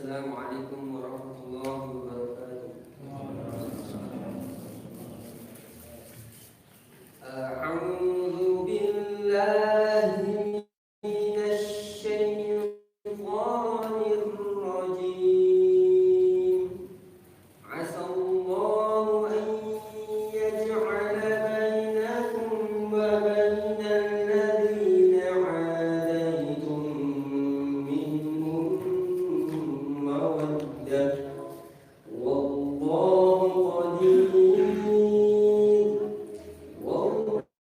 Assalamualaikum warahmatullahi wabarakatuh. A'udzu billahi minasy syaithanir rajim. Asallahu an yaj'ala bainakum wa bainal ladzina 'adaitum minhum mawaddah. Wallahu qadir. Wallahu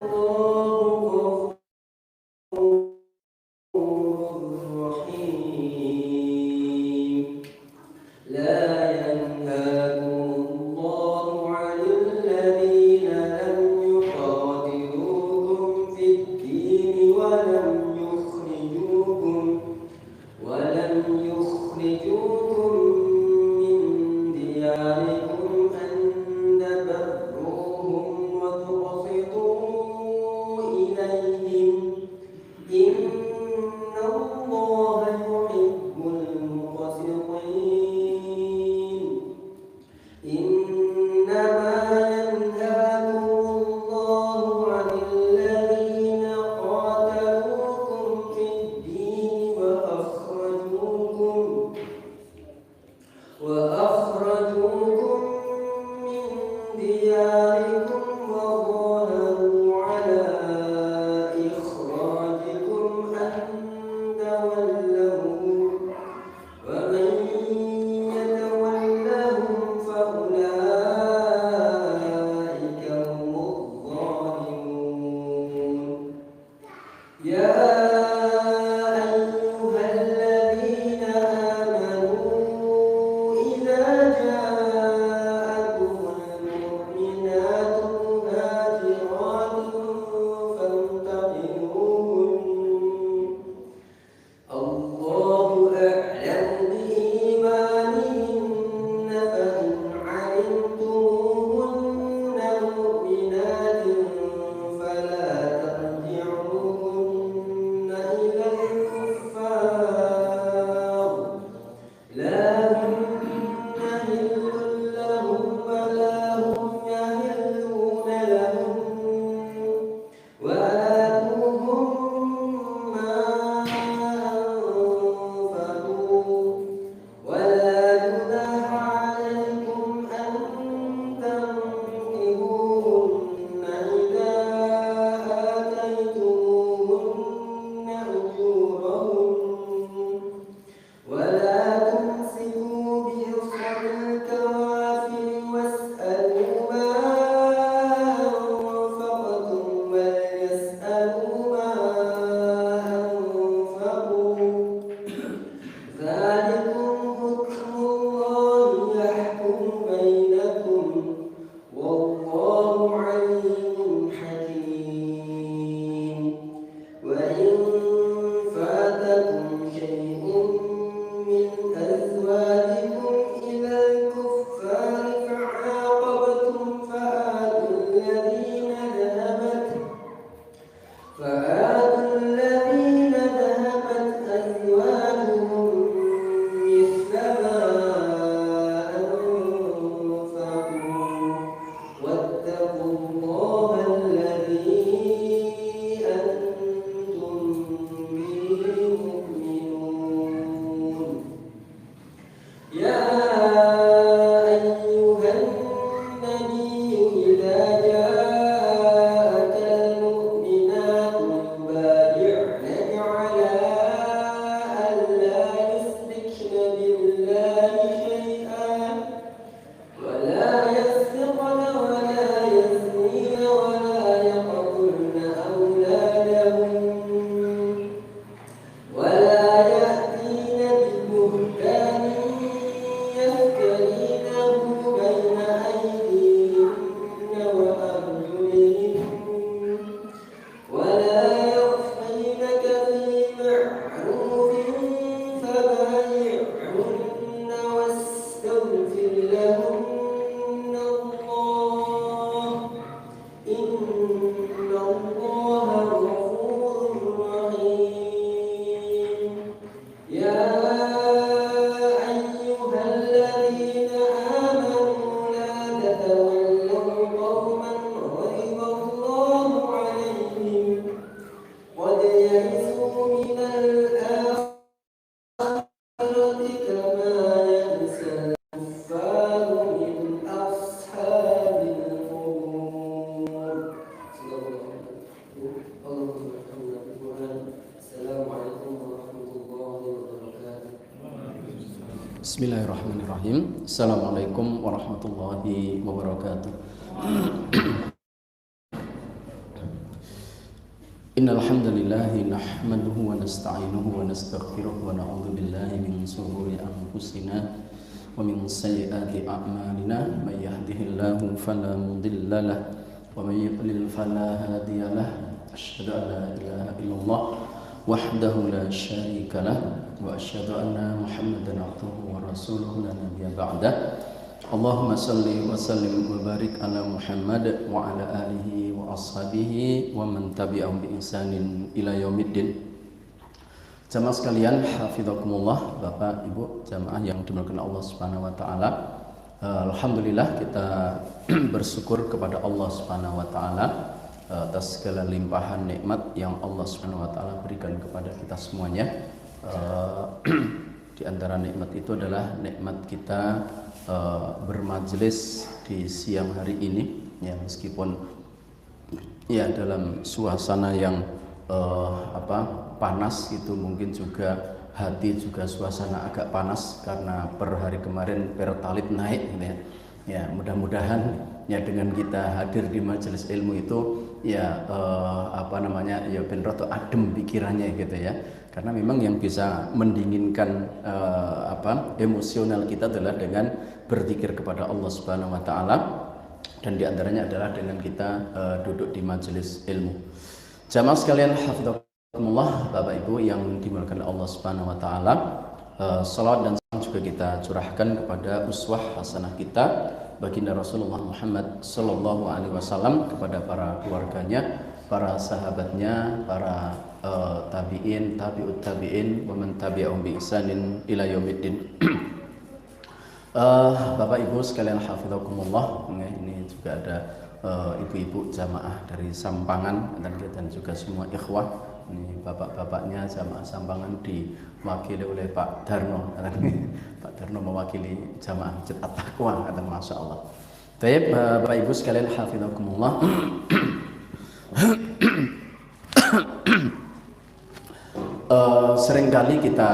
ghafurur rahim. La yanhaakumullahu 'anil ladzina lam yuqatilukum fid-din wa lam yukhrijukum min diyarikum an tabarruhum wa tuqsitu ilayhim. Innallaha Bismillahirrahmanirrahim. Assalamualaikum warahmatullahi wabarakatuh. Innal hamdalillah nahmaduhu wa nasta'inuhu wa nastaghfiruh wa na'udzu billahi min shururi anfusina wa min sayyiati a'malina. May yahdihillahu fala mudilla lahu wa may yudlil fala hadiya lahu. Asyhadu an la ilaha illallah wahdahu la syarika lah wa asyhadu anna Muhammadan abduhu wa rasuluhu la nabiyya ba'dah. Allahumma salli wa sallim wa barik ala Muhammad wa ala alihi wa ashabihi wa man tabi'ahum bi ihsanin ila yaumiddin. Jamaah sekalian, hafizakumullah, Bapak Ibu jamaah yang dimuliakan Allah Subhanahu wa taala. Alhamdulillah kita bersyukur kepada Allah Subhanahu wa taala atas segala limpahan nikmat yang Allah Subhanahu wa taala berikan kepada kita semuanya. Di antara nikmat itu adalah nikmat kita bermajelis di siang hari ini, ya, meskipun ya dalam suasana yang panas gitu, mungkin juga hati juga suasana agak panas karena per hari kemarin pertalite naik gitu ya. Ya, mudah-mudahan ya dengan kita hadir di majelis ilmu itu ya ya ben rada adem pikirannya gitu ya. Karena memang yang bisa mendinginkan emosional kita adalah dengan berzikir kepada Allah Subhanahu wa taala, dan diantaranya adalah dengan kita duduk di majelis ilmu. Jamaah sekalian hafizakumullah, Bapak Ibu yang dimuliakan Allah Subhanahu wa taala, salawat dan salam juga kita curahkan kepada uswah hasanah kita baginda Rasulullah Muhammad sallallahu alaihi wasallam, kepada para keluarganya, para sahabatnya, para tabi'in, tabi'ut tabi'in, wa man tabi'ahum bi ihsanin ila yaumiddin. Bapak Ibu sekalian hafizakumullah, ini juga ada ibu-ibu jamaah dari Sampangan dan juga semua ikhwah. Ini bapak-bapaknya jamaah Sampangan diwakili oleh Pak Darno. Pak Darno mewakili jamaah Masjid At-Taqwa, masya Allah. Baik, Bapak Ibu sekalian hafizakumullah. Seringkali kita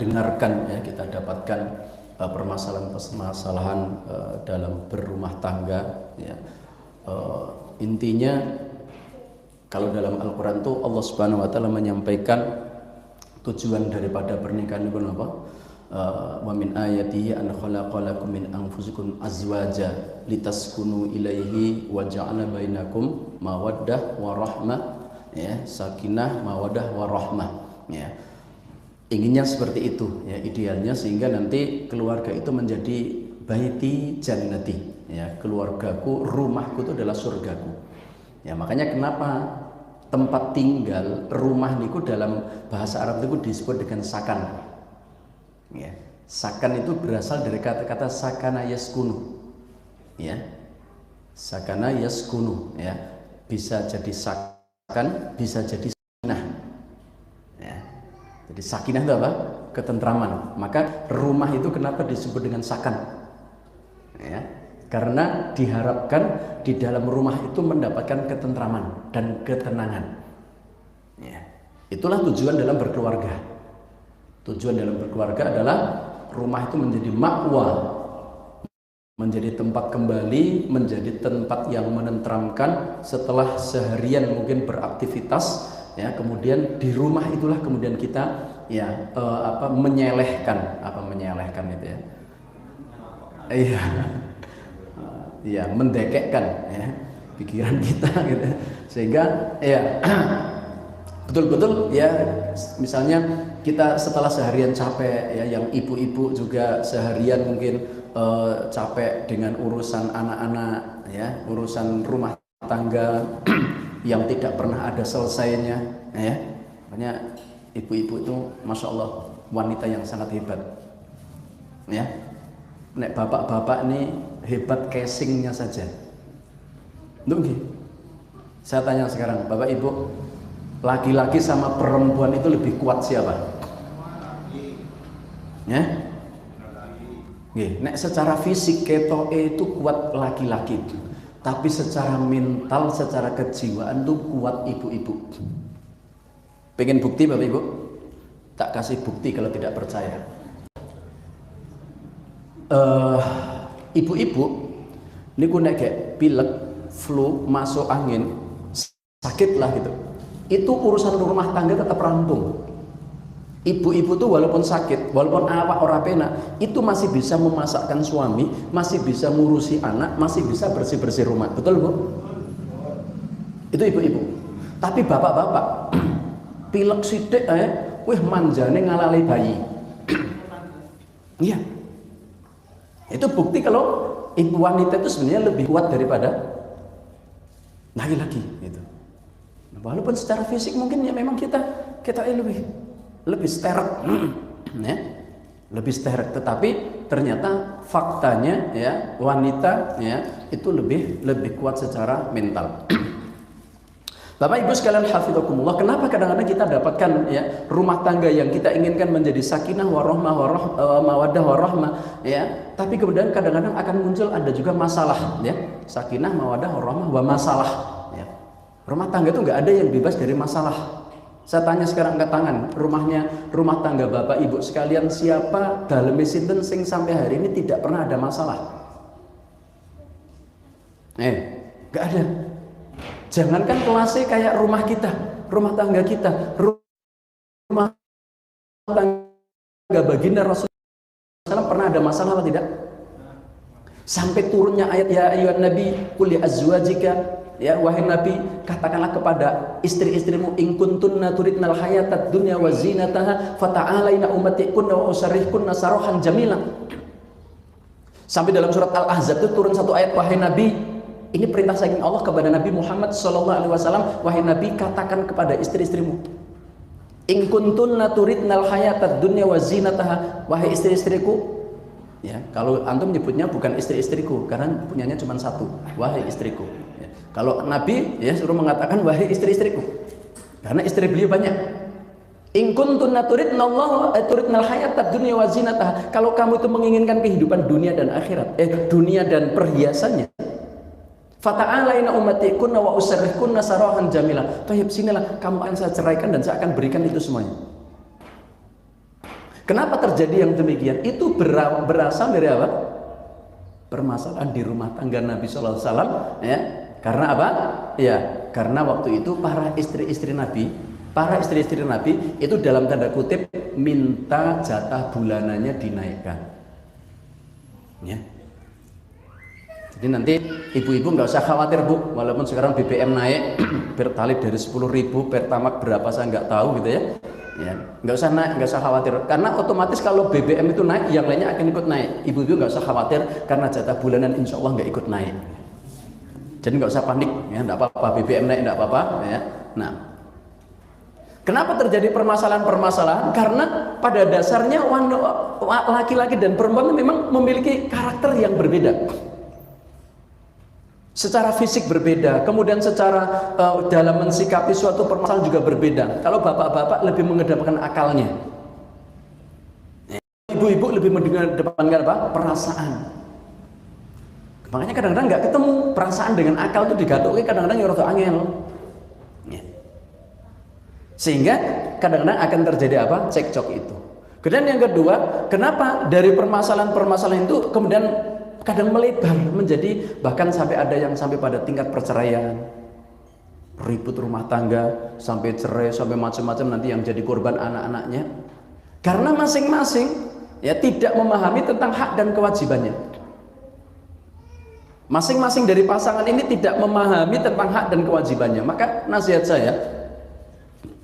dengarkan ya, kita dapatkan permasalahan-permasalahan dalam berumah tangga ya. Intinya kalau dalam Al-Quran itu Allah Subhanahu wa taala menyampaikan tujuan daripada pernikahan itu apa? Wa min ayatihi an khalaqalakum min anfusikum azwaja litaskunu ilaihi wa ja'ala bainakum mawaddah wa rahmah, ya, sakinah, mawaddah wa rahmah, ya. Inginnya seperti itu ya, idealnya, sehingga nanti keluarga itu menjadi baiti jannati, ya, keluargaku, rumahku itu adalah surgaku. Ya, makanya kenapa tempat tinggal, rumah niku dalam bahasa Arab itu disebut dengan sakan. Ya, sakan itu berasal dari kata-kata sakana yaskunu. Ya. Sakana yaskunu, ya. Bisa jadi sakan, bisa jadi sakinah. Ya. Jadi sakinah itu apa? Ketentraman. Maka rumah itu kenapa disebut dengan sakan? Ya. Karena diharapkan di dalam rumah itu mendapatkan ketentraman dan ketenangan. Ya. Itulah tujuan dalam berkeluarga. Tujuan dalam berkeluarga adalah rumah itu menjadi makwa, menjadi tempat kembali, menjadi tempat yang menenteramkan setelah seharian mungkin beraktivitas, ya. Kemudian di rumah itulah kemudian kita ya menyelehkan itu ya. Iya. Ya, mendekekkan ya pikiran kita gitu. Sehingga ya betul-betul ya, misalnya kita setelah seharian capek ya, yang ibu-ibu juga seharian mungkin capek dengan urusan anak-anak ya, urusan rumah tangga yang tidak pernah ada selesainya ya. Makanya ibu-ibu itu masya Allah wanita yang sangat hebat ya. Nek bapak-bapak ini hebat casingnya saja. Saya tanya sekarang, Bapak Ibu, laki-laki sama perempuan itu lebih kuat siapa? Ya? Nek secara fisik ketoke itu kuat laki-laki, tapi secara mental, secara kejiwaan itu kuat ibu-ibu. Pengen bukti Bapak Ibu? Tak kasih bukti kalau tidak percaya. eh, ibu-ibu niku nek kayak pilek, flu, masuk angin, sakit lah gitu. Itu urusan rumah tangga tetap rampung. Ibu-ibu tuh walaupun sakit, walaupun awak ora penak, itu masih bisa memasakkan suami, masih bisa ngurusi anak, masih bisa bersih-bersih rumah. Betul, Bu? Itu ibu-ibu. Tapi bapak-bapak pilek sithik wih manjane ngalali bayi. Iya. Itu bukti kalau ibu wanita itu sebenarnya lebih kuat daripada laki-laki gitu. Walaupun secara fisik mungkin ya memang kita lebih sterek, ya, lebih sterek. Tetapi ternyata faktanya ya wanita ya itu lebih kuat secara mental. Bapak Ibu sekalian hafizakumullah, kenapa kadang-kadang kita dapatkan ya rumah tangga yang kita inginkan menjadi sakinah warahmah mawaddah warahmah ya, tapi kemudian kadang-kadang akan muncul ada juga masalah ya. Sakinah mawaddah warahmah wa masalah ya. Rumah tangga itu nggak ada yang bebas dari masalah. Saya tanya sekarang angkat tangan, rumah tangga Bapak Ibu sekalian, siapa dalem sinten sing sampai hari ini tidak pernah ada masalah? Nggak ada. Jangankan kelasnya kayak rumah kita, rumah tangga kita, rumah tangga baginda Rasulullah pernah ada masalah apa tidak? Sampai turunnya ayat ya ayyuhan nabi qul li azwajika, ya wahai nabi katakanlah kepada istri-istrimu, in kuntunna turidnal hayatad dunya wa zinataha fata'alaina ummatikunna wa usarrihkunna sarahan jamila. Sampai dalam surat Al-Ahzab itu turun satu ayat, wahai nabi, ini perintah saking Allah kepada Nabi Muhammad SAW, wahai nabi katakan kepada istri-istrimu, in kuntunna turidnal hayatad dunya wa zinataha, wahai istri-istriku. Ya, kalau antum nyebutnya bukan istri-istriku karena punyanya cuma satu, wahai istriku. Ya. Kalau Nabi ya suruh mengatakan wahai istri-istriku karena istri beliau banyak. In kuntunna turidnal hayatad dunya wa zinataha, kalau kamu itu menginginkan kehidupan dunia dan akhirat, dunia dan perhiasannya, fata'alaina ummatikunna wa usarrihkunna sarahan jamila. Tayyib, sinilah kamu akan saya ceraikan dan saya akan berikan itu semuanya. Kenapa terjadi yang demikian? Itu berasal dari apa? Permasalahan di rumah tangga Nabi SAW ya. Karena apa? Ya, karena waktu itu para istri-istri Nabi itu dalam tanda kutip minta jatah bulanannya dinaikkan. Ya. Jadi nanti ibu-ibu nggak usah khawatir, Bu, walaupun sekarang BBM naik Pertalite dari 10.000, Pertamax berapa saya nggak tahu gitu ya. Ya, nggak usah naik, nggak usah khawatir, karena otomatis kalau BBM itu naik, yang lainnya akan ikut naik. Ibu-ibu nggak usah khawatir karena jatah bulanan insya Allah nggak ikut naik. Jadi nggak usah panik, ya, nggak apa-apa BBM naik, nggak apa-apa. Ya. Nah, kenapa terjadi permasalahan-permasalahan? Karena pada dasarnya laki-laki dan perempuan memang memiliki karakter yang berbeda. Secara fisik berbeda, kemudian secara dalam mensikapi suatu permasalahan juga berbeda. Kalau bapak-bapak lebih mengedepankan akalnya, ibu-ibu lebih mengedepankan apa? Perasaan. Makanya kadang-kadang nggak ketemu perasaan dengan akal itu digatoke, kadang-kadang ya rada angel. Sehingga kadang-kadang akan terjadi apa? Cekcok itu. Kemudian yang kedua, kenapa dari permasalahan-permasalahan itu kemudian kadang melebar menjadi bahkan sampai ada yang sampai pada tingkat perceraian, ribut rumah tangga, sampai cerai, sampai macam-macam, nanti yang jadi korban anak-anaknya karena masing-masing ya tidak memahami tentang hak dan kewajibannya. Masing-masing dari pasangan ini tidak memahami tentang hak dan kewajibannya. Maka nasihat saya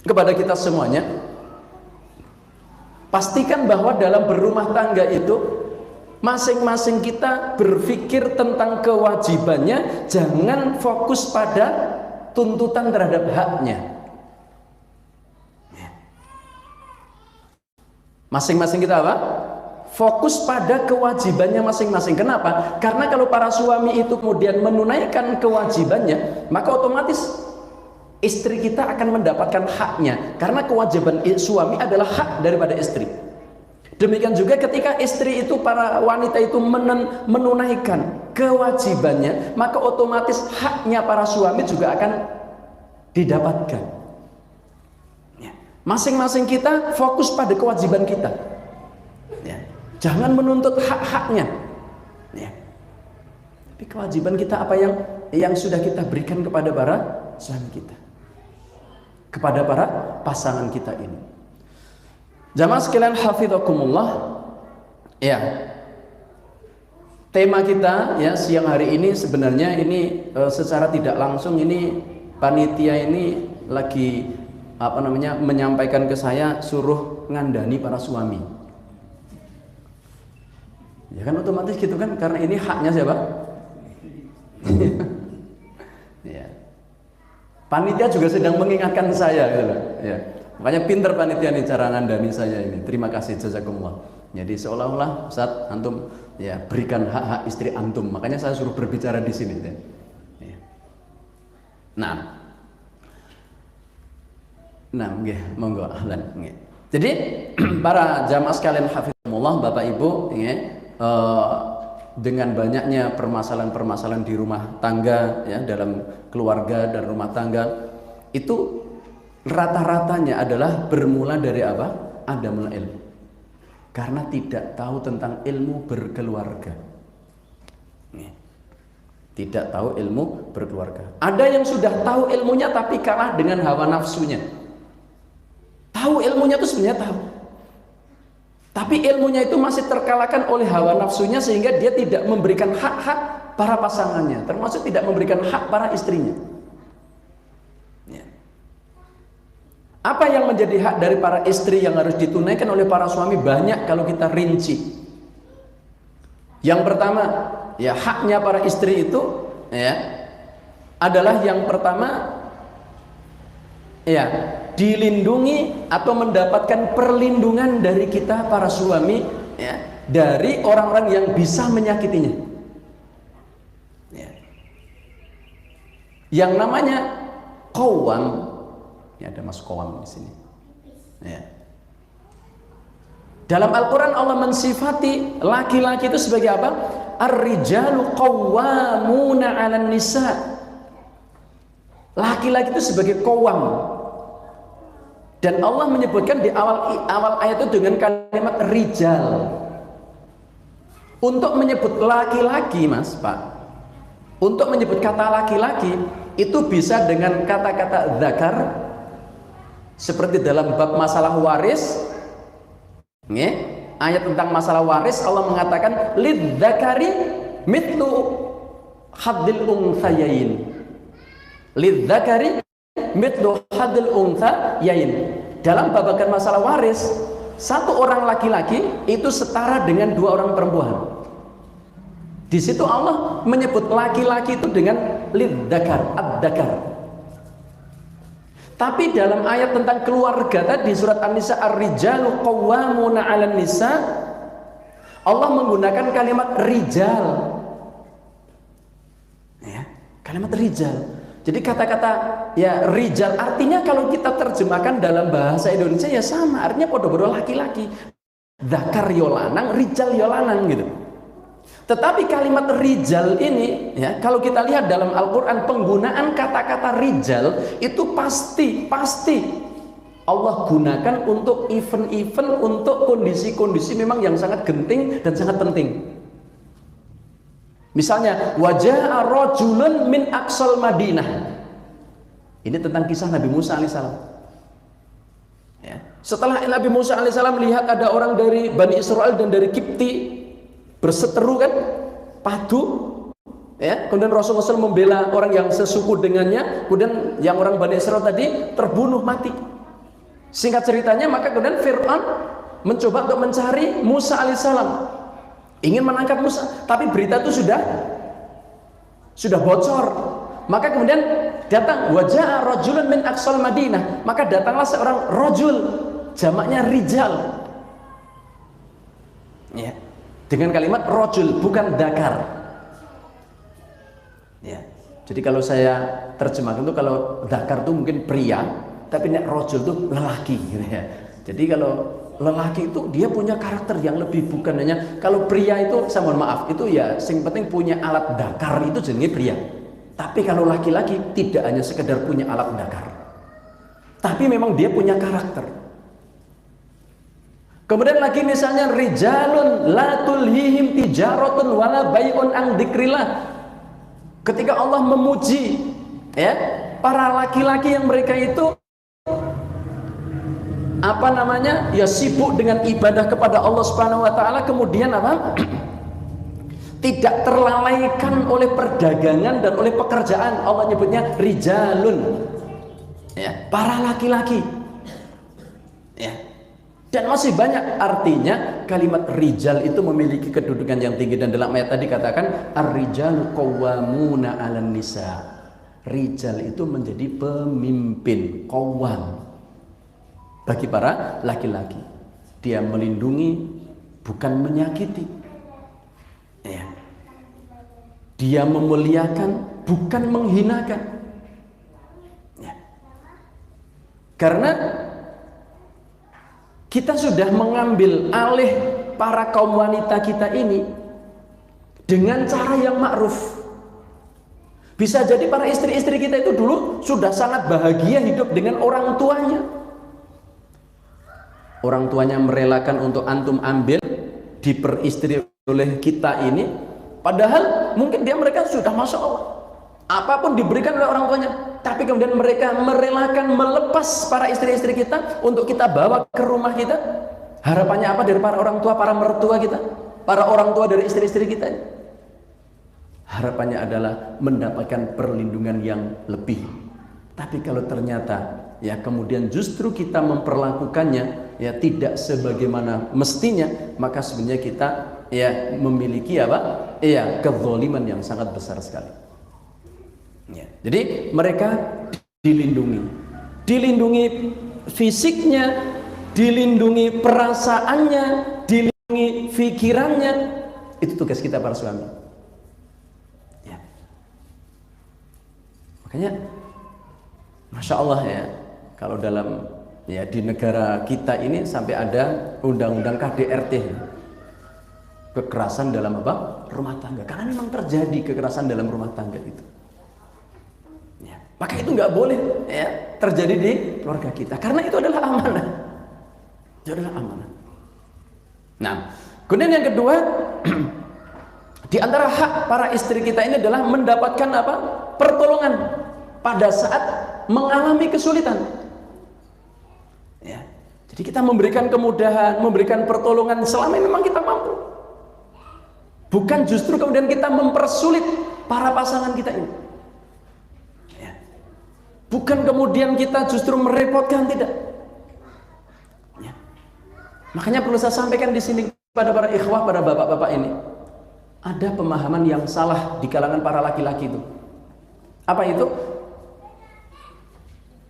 kepada kita semuanya, pastikan bahwa dalam berumah tangga itu masing-masing kita berpikir tentang kewajibannya, jangan fokus pada tuntutan terhadap haknya. Masing-masing kita apa? Fokus pada kewajibannya masing-masing. Kenapa? Karena kalau para suami itu kemudian menunaikan kewajibannya, maka otomatis istri kita akan mendapatkan haknya. Karena kewajiban suami adalah hak daripada istri. Demikian juga ketika istri itu, para wanita itu menunaikan kewajibannya, maka otomatis haknya para suami juga akan didapatkan. Masing-masing kita fokus pada kewajiban kita. Ya. Jangan menuntut hak-haknya. Ya. Tapi kewajiban kita apa yang sudah kita berikan kepada para suami kita, kepada para pasangan kita ini. Jamaah sekalian hafizakumullah. Ya. Tema kita ya siang hari ini sebenarnya ini secara tidak langsung ini panitia ini lagi menyampaikan ke saya suruh ngandani para suami. Ya kan otomatis gitu kan, karena ini haknya siapa? Ya. Panitia juga sedang mengingatkan saya gitu. Ya. Makanya pinter panitia nih cara ngandani saya ini. Terima kasih jazakumullah. Jadi seolah-olah Ustaz antum ya berikan hak-hak istri antum. Makanya saya suruh berbicara di sini. Ya. Nah, monggo ahlan. Jadi para jamaah sekalian hafizkumullah, Bapak Ibu, dengan banyaknya permasalahan-permasalahan di rumah tangga ya, dalam keluarga dan rumah tangga itu rata-ratanya adalah bermula dari apa? Adamul ilmu. Karena tidak tahu tentang ilmu berkeluarga. Tidak tahu ilmu berkeluarga. Ada yang sudah tahu ilmunya tapi kalah dengan hawa nafsunya. Tahu ilmunya itu sebenarnya tahu, tapi ilmunya itu masih terkalahkan oleh hawa nafsunya sehingga dia tidak memberikan hak-hak para pasangannya, termasuk tidak memberikan hak para istrinya. Ya. Apa yang menjadi hak dari para istri yang harus ditunaikan oleh para suami banyak kalau kita rinci. Yang pertama, ya haknya para istri itu ya adalah yang pertama ya dilindungi atau mendapatkan perlindungan dari kita para suami ya, dari orang-orang yang bisa menyakitinya. Ya. Yang namanya qawwam, ya ada mas qawwam di sini. Ya. Dalam Al-Quran Allah mensifati laki-laki itu sebagai apa? Ar-rijalu qawwamuna 'alan nisa. Laki-laki itu sebagai qawwam. Dan Allah menyebutkan di awal ayat itu dengan kalimat rijal. Untuk menyebut laki-laki, Mas, Pak. Untuk menyebut kata laki-laki itu bisa dengan kata-kata dzakar. Seperti dalam bab masalah waris. Ayat tentang masalah waris Allah mengatakan lidzakari mithlu haddil unthayain. Lidzakari mithlu haddil unthayain. Dalam babakan masalah waris, satu orang laki-laki itu setara dengan dua orang perempuan. Di situ Allah menyebut laki-laki itu dengan lidzakar, ad-dzakar. Tapi dalam ayat tentang keluarga tadi surat An-Nisa ar-rijalu qawwamuna 'alan nisa, Allah menggunakan kalimat rijal. Ya, kalimat rijal. Jadi kata-kata ya rijal artinya kalau kita terjemahkan dalam bahasa Indonesia ya sama, artinya podo-podo laki-laki. Dzakar yo lanang, rijal yo lanang gitu. Tetapi kalimat rijal ini ya, kalau kita lihat dalam Al-Qur'an penggunaan kata-kata rijal itu pasti Allah gunakan untuk event-event, untuk kondisi-kondisi memang yang sangat genting dan sangat penting. Misalnya wajah rajulun min aqsal Madinah. Ini tentang kisah Nabi Musa alaihissalam. Ya. Setelah Nabi Musa alaihissalam melihat ada orang dari Bani Israel dan dari Kipti berseteru kan, padu, ya. Kemudian Rasulullah SAW membela orang yang sesuku dengannya, kemudian yang orang Bani Israel tadi terbunuh mati. Singkat ceritanya, maka kemudian Fir'aun mencoba untuk mencari Musa alaihissalam, ingin menangkap Musa, tapi berita itu sudah bocor. Maka kemudian datang wajah rajulun min aqsal Madinah, maka datanglah seorang rajul, jamaknya rijal. Ya. Dengan kalimat rajul, bukan dakar. Ya. Jadi kalau saya terjemahkan itu kalau dakar itu mungkin pria, tapi nek rajul itu lelaki gitu ya. Jadi kalau lelaki itu dia punya karakter yang lebih, bukan hanya kalau pria itu, saya mohon maaf, itu ya sing penting punya alat dakar itu jenenge pria. Tapi kalau laki-laki tidak hanya sekedar punya alat dakar, tapi memang dia punya karakter. Kemudian lagi misalnya rijalun la tulhihim tijaratun wala bai'un an dzikrillah. Ketika Allah memuji ya para laki-laki yang mereka itu apa namanya? Ya sibuk dengan ibadah kepada Allah Subhanahu wa taala, kemudian apa? Tidak terlalaikan oleh perdagangan dan oleh pekerjaan. Allah nyebutnya rijalun. Ya, para laki-laki. Ya. Dan masih banyak, artinya kalimat rijal itu memiliki kedudukan yang tinggi, dan dalam ayat tadi katakan ar-rijalu qawwamuna 'alan nisa. Rijal itu menjadi pemimpin, qawwam bagi para laki-laki. Dia melindungi, bukan menyakiti. Ya. Dia memuliakan, bukan menghinakan. Ya. Karena kita sudah mengambil alih para kaum wanita kita ini dengan cara yang ma'ruf. Bisa jadi para istri-istri kita itu dulu sudah sangat bahagia hidup dengan orang tuanya. Orang tuanya merelakan untuk antum ambil, diperistri oleh kita ini, padahal mungkin mereka sudah masya Allah, apapun diberikan oleh orang tuanya, tapi kemudian mereka merelakan melepas para istri-istri kita untuk kita bawa ke rumah kita. Harapannya apa dari para orang tua, para mertua kita, para orang tua dari istri-istri kita? Harapannya adalah mendapatkan perlindungan yang lebih. Tapi kalau ternyata ya kemudian justru kita memperlakukannya ya tidak sebagaimana mestinya, maka sebenarnya kita ya memiliki apa? Ya kezaliman yang sangat besar sekali. Ya. Jadi mereka dilindungi fisiknya, dilindungi perasaannya, dilindungi pikirannya. Itu tugas kita para suami. Ya. Makanya, masya Allah ya, kalau dalam ya di negara kita ini sampai ada undang-undang KDRT, kekerasan dalam apa? Rumah tangga. Karena memang terjadi kekerasan dalam rumah tangga itu. Ya. Maka itu nggak boleh ya terjadi di keluarga kita, karena itu adalah amanah. Itu adalah amanah. Nah, kemudian yang kedua, di antara hak para istri kita ini adalah mendapatkan apa? Pertolongan pada saat mengalami kesulitan. Ya. Jadi kita memberikan kemudahan, memberikan pertolongan selama memang kita mampu. Bukan justru kemudian kita mempersulit para pasangan kita ini. Ya. Bukan kemudian kita justru merepotkan, tidak. Ya. Makanya perlu saya sampaikan di sini pada para ikhwah, pada bapak-bapak ini, ada pemahaman yang salah di kalangan para laki-laki itu. Apa itu?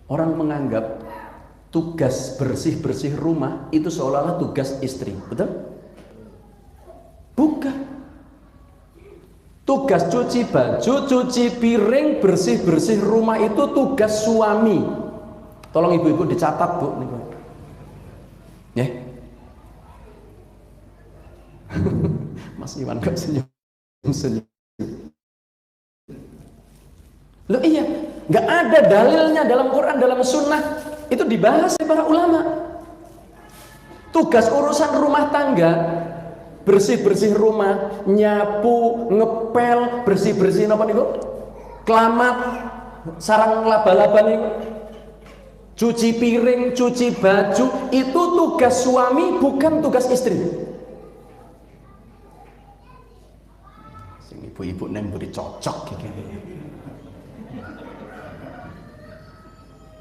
Orang menganggap tugas bersih-bersih rumah itu seolah-olah tugas istri, betul? Bukan. Tugas cuci baju, cuci piring, bersih-bersih rumah itu tugas suami. Tolong ibu-ibu dicatat, Bu. Ya. Mas Iwan kok senyum-senyum. Loh iya, nggak ada dalilnya dalam Quran, dalam sunnah itu dibahas oleh para ulama. Tugas urusan rumah tangga, bersih-bersih rumah, nyapu, ngepel, bersih-bersih apa niku? Kelamat, sarang laba-laba niku. Cuci piring, cuci baju, itu tugas suami, bukan tugas istri. Sing ibu-ibu neng budi cocok gitu.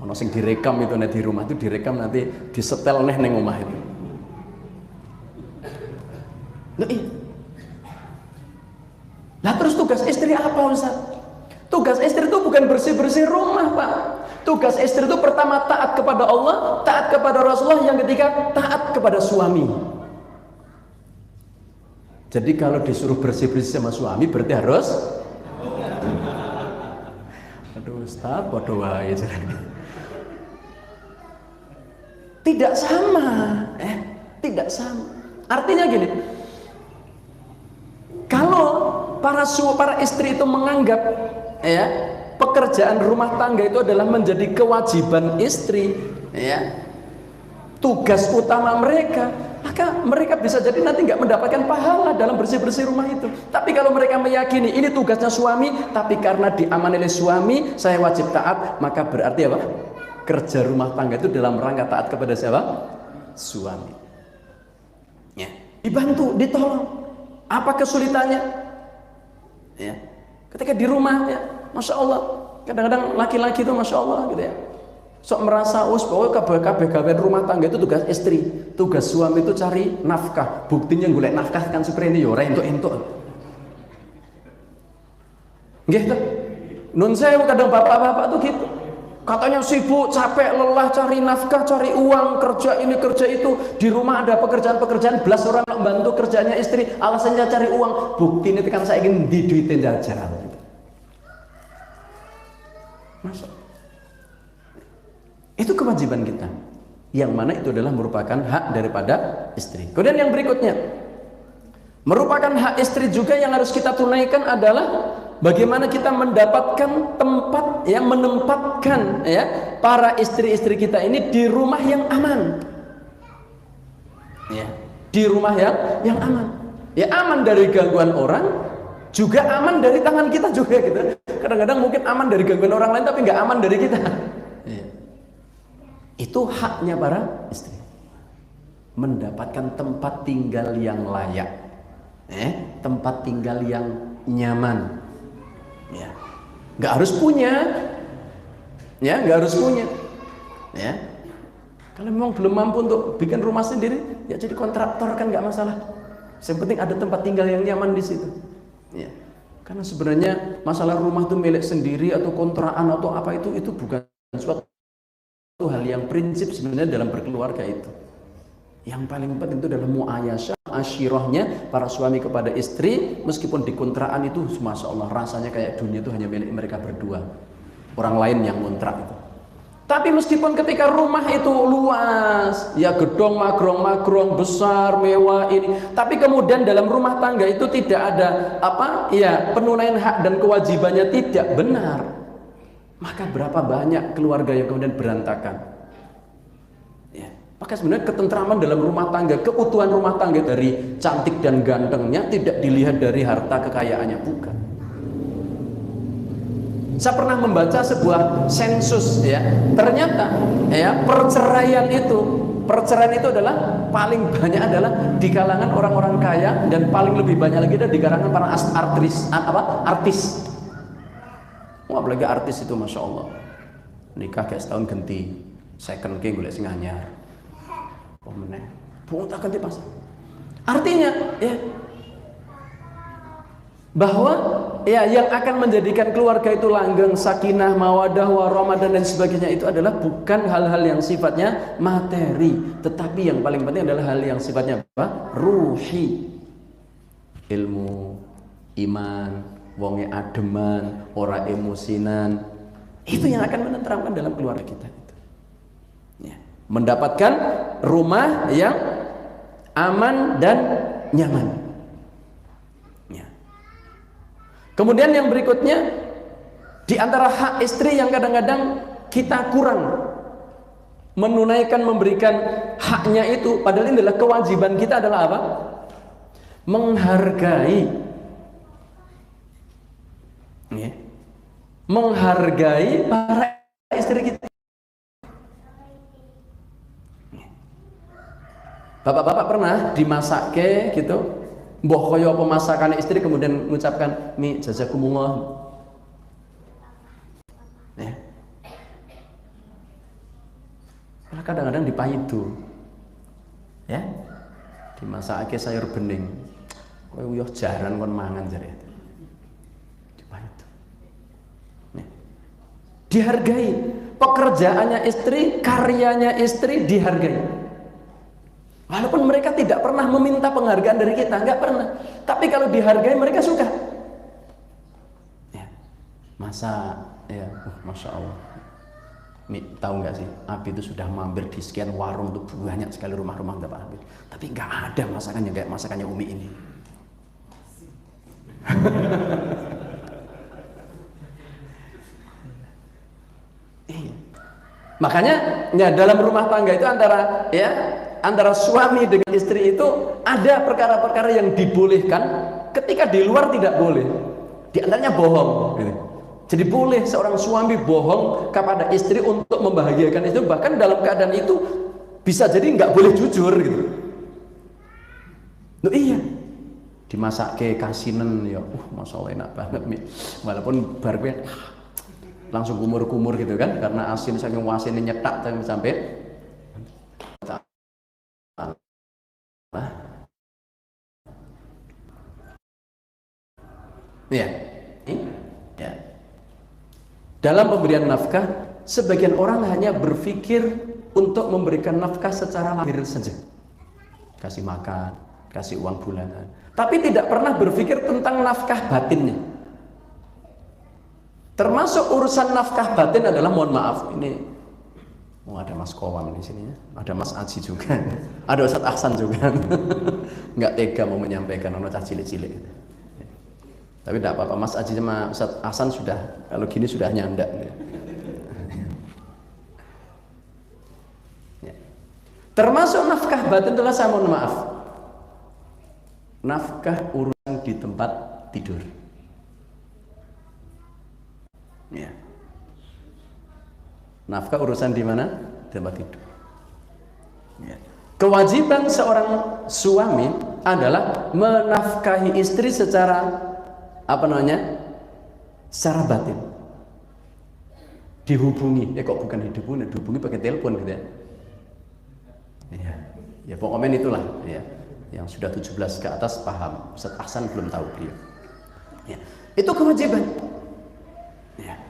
Ono sing direkam itu di rumah itu direkam, nanti disetel neng omah itu. Nah terus tugas istri apa, Ustaz? Tugas istri itu bukan bersih-bersih rumah, Pak. Tugas istri itu pertama taat kepada Allah, taat kepada Rasulullah, yang ketiga taat kepada suami. Jadi kalau disuruh bersih-bersih sama suami berarti harus aduh Ustaz, bodoh wae. Tidak sama, tidak sama. Artinya gini, kalau para istri itu menganggap ya pekerjaan rumah tangga itu adalah menjadi kewajiban istri, ya tugas utama mereka, maka mereka bisa jadi nanti nggak mendapatkan pahala dalam bersih-bersih rumah itu. Tapi kalau mereka meyakini ini tugasnya suami, tapi karena diamani oleh suami, saya wajib taat, maka berarti apa? Kerja rumah tangga itu dalam rangka taat kepada siapa? Suami. Ya, dibantu, ditolong. Apa kesulitannya? Ya, ketika di rumah, ya, masya Allah, kadang-kadang laki-laki itu masya Allah gitu ya. Sok merasa bahwa kabeh gawean rumah tangga itu tugas istri, tugas suami itu cari nafkah. Buktinya golek nafkah kan seprene yo ora entuk-entuk. Nggih to? Nun sewu kadang bapak-bapak tuh gitu. Katanya sibuk, capek, lelah cari nafkah, cari uang, kerja ini kerja itu. Di rumah ada pekerjaan-pekerjaan, belas orang bantu kerjanya istri, alasannya cari uang. Buktinya kan saya ingin di duitin jajan. Masya. Itu kewajiban kita, yang mana itu adalah merupakan hak daripada istri. Kemudian yang berikutnya, merupakan hak istri juga yang harus kita tunaikan adalah bagaimana kita mendapatkan tempat yang menempatkan ya para istri-istri kita ini di rumah yang aman. Ya, di rumah yang aman. Ya, aman dari gangguan orang, juga aman dari tangan kita juga gitu. Kadang-kadang mungkin aman dari gangguan orang lain tapi nggak aman dari kita. Ya. Itu haknya para istri, mendapatkan tempat tinggal yang layak, tempat tinggal yang nyaman. Ya, nggak harus punya, ya nggak harus punya. Ya, kalau memang belum mampu untuk bikin rumah sendiri, ya jadi kontraktor kan nggak masalah. Yang penting ada tempat tinggal yang nyaman di situ. Ya, karena sebenarnya masalah rumah itu milik sendiri atau kontrakan atau apa itu bukan suatu hal yang prinsip sebenarnya dalam berkeluarga itu. Yang paling penting itu adalah muayasyah, asyirahnya para suami kepada istri, meskipun di kontrakan itu masya Allah rasanya kayak dunia itu hanya milik mereka berdua, orang lain yang ngontrak itu. Tapi meskipun ketika rumah itu luas, ya gedung magrong-magrong besar, mewah ini, tapi kemudian dalam rumah tangga itu tidak ada apa? Ya, penunaian hak dan kewajibannya tidak benar. Maka berapa banyak keluarga yang kemudian berantakan. Ya, maka sebenarnya ketentraman dalam rumah tangga, keutuhan rumah tangga dari cantik dan gantengnya tidak dilihat dari harta kekayaannya, bukan. Saya pernah membaca sebuah sensus ya, ternyata ya perceraian itu adalah paling banyak adalah di kalangan orang-orang kaya dan paling lebih banyak lagi di kalangan para artis. Apalagi artis itu masya Allah nikah kayak setahun ganti second ke golek sing anyar apa meneh tak ganti pasang. Artinya ya bahwa ya yang akan menjadikan keluarga itu langgeng, sakinah, mawadah, warahmah dan lain sebagainya itu adalah bukan hal-hal yang sifatnya materi, tetapi yang paling penting adalah hal yang sifatnya apa? Ruhi, ilmu, iman, wonge ademan, ora emosinan. Itu yang akan menenteramkan dalam keluarga kita itu. Ya, mendapatkan rumah yang aman dan nyaman. Ya. Kemudian yang berikutnya, di antara hak istri yang kadang-kadang kita kurang menunaikan, memberikan haknya itu, padahal ini adalah kewajiban kita adalah apa? Menghargai. Ya. Menghargai para istri kita. Bapak-bapak pernah dimasake gitu, mbah kaya apa masakan istri kemudian mengucapkan mi jazakumullah. Ya. Karena kadang-kadang dipaidu. Ya. Dimasake sayur bening. Kowe uyuh jaran kon mangan jare. Dihargai, pekerjaannya istri, karyanya istri dihargai. Walaupun mereka tidak pernah meminta penghargaan dari kita, nggak pernah. Tapi kalau dihargai mereka suka. Ya, masa ya, masya Allah. Nih, tahu nggak sih, Abi itu sudah mampir di sekian warung untuk banyak sekali rumah-rumah Bapak Abi. Tapi nggak ada masakannya kayak masakannya Umi ini. Makanya ya dalam rumah tangga itu antara ya antara suami dengan istri itu ada perkara-perkara yang dibolehkan ketika di luar tidak boleh. Di antaranya bohong gitu. Jadi boleh seorang suami bohong kepada istri untuk membahagiakan istri, bahkan dalam keadaan itu bisa jadi nggak boleh jujur gitu. Loh iya, dimasak ke kasinen ya, masya Allah enak banget nih. Walaupun barunya langsung kumur-kumur gitu kan, karena asin saking asinnya nyetak sampai ya, ya. Dalam pemberian nafkah, sebagian orang hanya berpikir untuk memberikan nafkah secara lahir saja, kasih makan, kasih uang bulanan, tapi tidak pernah berpikir tentang nafkah batinnya. Termasuk urusan nafkah batin adalah, mohon maaf, ini ada Mas Kowam di sini ya, ada Mas Aji juga, ada Ustadz Ahsan juga, nggak tega mau menyampaikan, ono cah cilik-cilik. Tapi tidak apa-apa, Mas Aji sama Ustadz Ahsan sudah, kalau gini sudah nyandak. Ya. Termasuk nafkah batin adalah, saya mohon maaf, nafkah urusan di tempat tidur. Ya. Nafkah urusan di mana? Di tempat tidur. Ya. Kewajiban seorang suami adalah menafkahi istri secara secara batin. Dihubungi, kok bukan dihubungi pakai telepon gitu ya. Ya pokoknya itulah ya. Yang sudah 17 ke atas paham. Ustadz Ahsan belum tahu beliau. Ya. Itu kewajiban. Ya.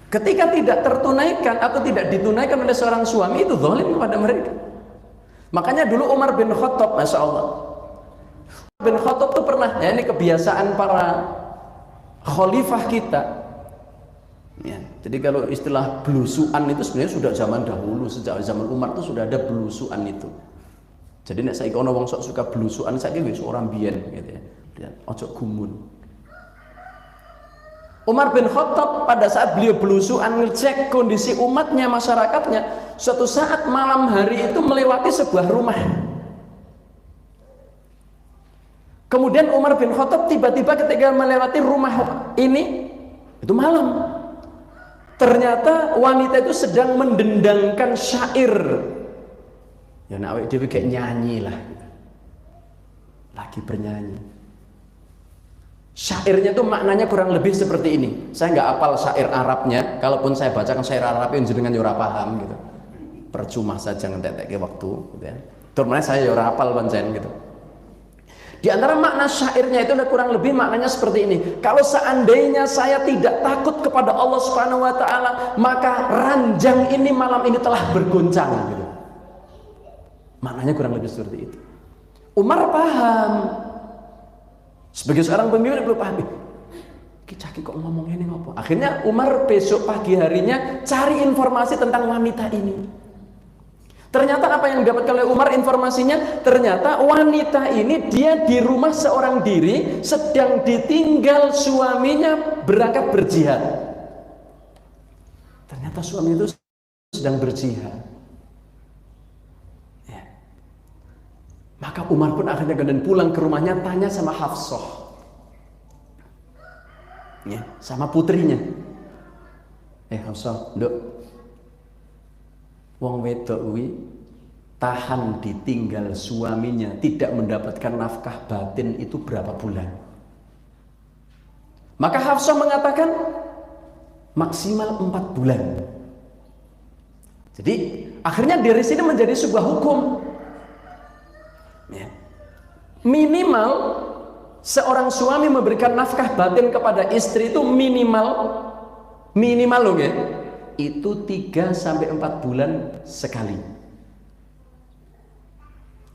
Ketika tidak tertunaikan atau tidak ditunaikan oleh seorang suami, itu zalim kepada mereka. Makanya dulu Umar bin Khattab, masya Allah, bin Khattab itu pernah, ya ini kebiasaan para khalifah kita ya, jadi kalau istilah belusuan itu sebenarnya sudah zaman dahulu, sejak zaman Umar itu sudah ada belusuan itu. Jadi nek saiki ana wong sok suka belusuan, saiki wis ora mbiyen gitu ya, ojo gumun. Umar bin Khattab pada saat beliau belusuan ngecek kondisi umatnya, masyarakatnya, suatu saat malam hari itu melewati sebuah rumah. Kemudian Umar bin Khattab tiba-tiba ketika melewati rumah ini, itu malam, ternyata wanita itu sedang mendendangkan syair. Ya nak awake dhewe kayak nyanyi lah, lagi bernyanyi. Syairnya itu maknanya kurang lebih seperti ini. Saya nggak hafal syair Arabnya, kalaupun saya bacakan syair Arabnya jenengan yo ora paham gitu. Percuma saja ngentek-ntekke waktu gitu ya. Terus saya yo ora hafal pancen gitu. Di antara makna syairnya itu kurang lebih maknanya seperti ini. Kalau seandainya saya tidak takut kepada Allah Subhanahu wa taala, maka ranjang ini malam ini telah bergoncang gitu. Maknanya kurang lebih seperti itu. Umar paham. Sebagai seorang pemimpin belum paham. Kicaki kok ngomong ini apa? Akhirnya Umar besok pagi harinya cari informasi tentang wanita ini. Ternyata apa yang didapatkan oleh Umar informasinya, ternyata wanita ini dia di rumah seorang diri sedang ditinggal suaminya berangkat berjihad. Ternyata suami itu sedang berjihad. Ya. Maka Umar pun akhirnya kemudian pulang ke rumahnya, tanya sama Hafsah, ya, sama putrinya. Hafsah, nduk, wong wedok kuwi tahan ditinggal suaminya tidak mendapatkan nafkah batin itu berapa bulan? Maka Hafsah mengatakan maksimal 4 bulan. Jadi akhirnya dari sini menjadi sebuah hukum ya. Minimal seorang suami memberikan nafkah batin kepada istri itu minimal loh ya, itu 3-4 bulan sekali.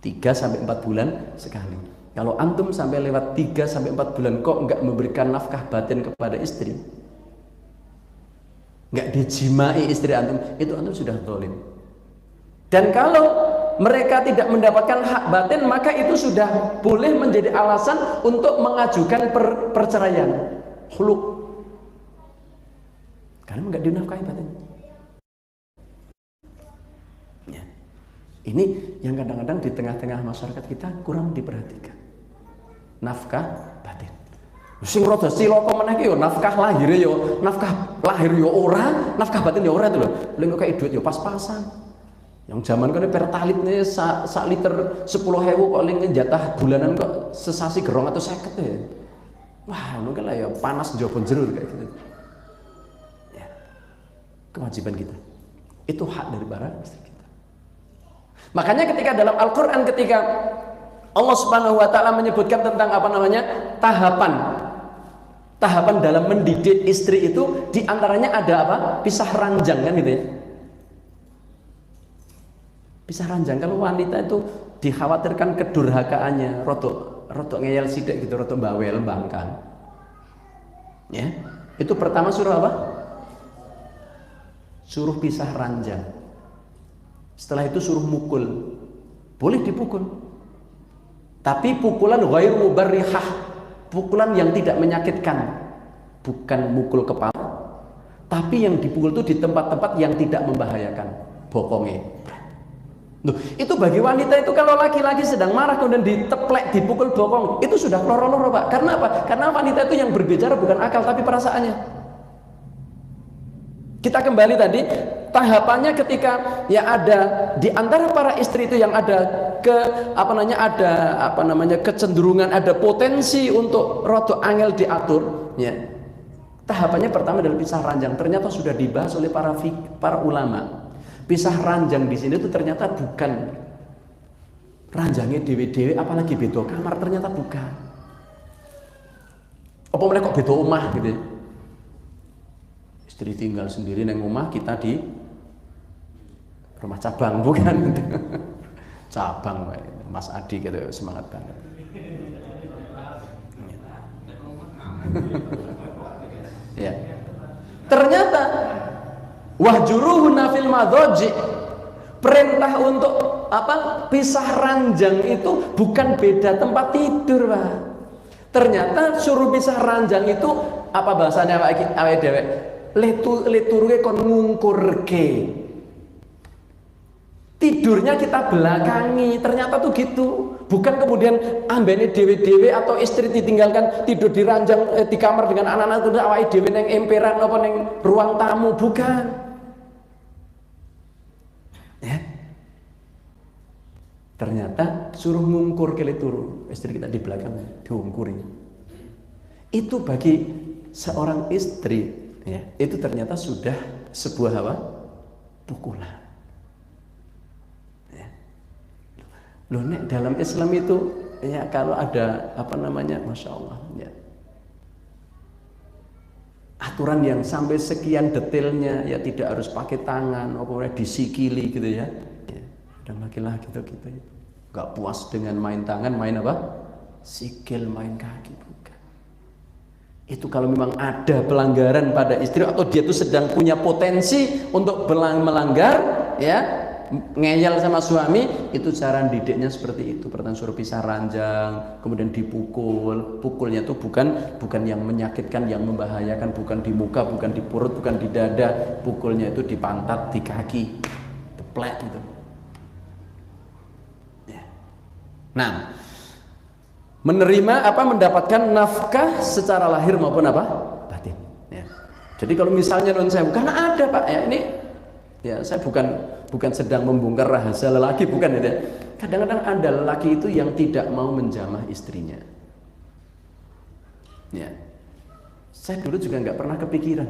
3-4 bulan sekali. Kalau antum sampai lewat 3-4 bulan kok nggak memberikan nafkah batin kepada istri, nggak dijimai istri antum, itu antum sudah zalim. Dan kalau mereka tidak mendapatkan hak batin, maka itu sudah boleh menjadi alasan untuk mengajukan perceraian, khuluk, karena nggak dinafkahi batin. Ya. Ini yang kadang-kadang di tengah-tengah masyarakat kita kurang diperhatikan. Nafkah batin. Sing rada cilaka meneh ki yo nafkah lahir yo, nafkah lahir yo ora, nafkah batin yo ora itu lho. Lha kok kayak duit yo pas-pasan. Yang zaman kan pertalitnya sak liter 10.000 kok ling jatah bulanan kok sesasi gerong atau 50 ya. Wah, mungkin lah ya panas njaba jero kayak gitu. Ya. Kewajiban kita. Itu hak dari para istri kita. Makanya ketika dalam Al-Qur'an ketika Allah Subhanahu wa taala menyebutkan tentang apa namanya? Tahapan dalam mendidik istri itu diantaranya ada apa? Pisah ranjang kan gitu ya. Pisah ranjang. Kalau wanita itu dikhawatirkan kedurhakaannya, rotok ngeyel sidik gitu, rotok bawel bangkan. Ya, itu pertama suruh apa? Suruh pisah ranjang. Setelah itu suruh mukul. Boleh dipukul. Tapi pukulan ghairu mubarrihah, pukulan yang tidak menyakitkan. Bukan mukul kepala, tapi yang dipukul itu di tempat-tempat yang tidak membahayakan. Bokongnya. Loh, itu bagi wanita itu kalau laki-laki sedang marah kemudian diteplek, dipukul bokong, itu sudah loro-loro, Pak. Karena apa? Karena wanita itu yang berbicara bukan akal tapi perasaannya. Kita kembali tadi, tahapannya ketika ya ada di antara para istri itu yang ada kecenderungan, ada potensi untuk rodo angel diatur, ya. Tahapannya pertama adalah pisah ranjang. Ternyata sudah dibahas oleh para ulama. Pisah ranjang di sini itu ternyata bukan ranjangnya dewe-dewe, apalagi beda kamar, ternyata bukan. Apa mereka kok beda omah gitu? Istri tinggal sendiri neng rumah, kita di rumah cabang, bukan? Cabang, Mas Adi gitu, semangat banget. Ya. Ternyata wahjuruhunna fil madhaji, perintah untuk apa? Pisah ranjang itu bukan beda tempat tidur, Pak. Ternyata suruh pisah ranjang itu apa bahasanya awake dhewe? Leturuke kon ngungkurke. Tidurnya kita belakangi, ternyata tuh gitu. Bukan kemudian ambene dewe-dewe atau istri ditinggalkan tidur di ranjang di kamar dengan anak-anak itu awake dhewe neng emperan apa neng ruang tamu, bukan. Ya. Ternyata suruh ngungkur ke turu, istri kita di belakang diungkuri. Itu bagi seorang istri, ya, itu ternyata sudah sebuah apa? Pukulan. Loh, nek dalam Islam itu ya kalau ada apa namanya, masya Allah, ya, aturan yang sampai sekian detailnya, ya tidak harus pakai tangan, apa disikili gitu ya. Dan laki-laki gitu, nggak puas dengan main tangan, main apa? Sikil, main kaki, bukan. Itu kalau memang ada pelanggaran pada istri atau dia itu sedang punya potensi untuk melanggar, ya. Ngeyel sama suami, itu cara didiknya seperti itu. Pertama suruh pisah ranjang, kemudian dipukul. Pukulnya itu bukan yang menyakitkan, yang membahayakan, bukan di muka, bukan di perut, bukan di dada. Pukulnya itu di pantat, di kaki, teplek gitu. Ya. Nah, menerima apa, mendapatkan nafkah secara lahir maupun apa? Batin. Ya. Jadi kalau misalnya non saya, karena ada Pak, ya ini, ya saya bukan sedang membongkar rahasia lelaki, bukan ya. Kadang-kadang ada lelaki itu yang tidak mau menjamah istrinya. Ya, saya dulu juga nggak pernah kepikiran.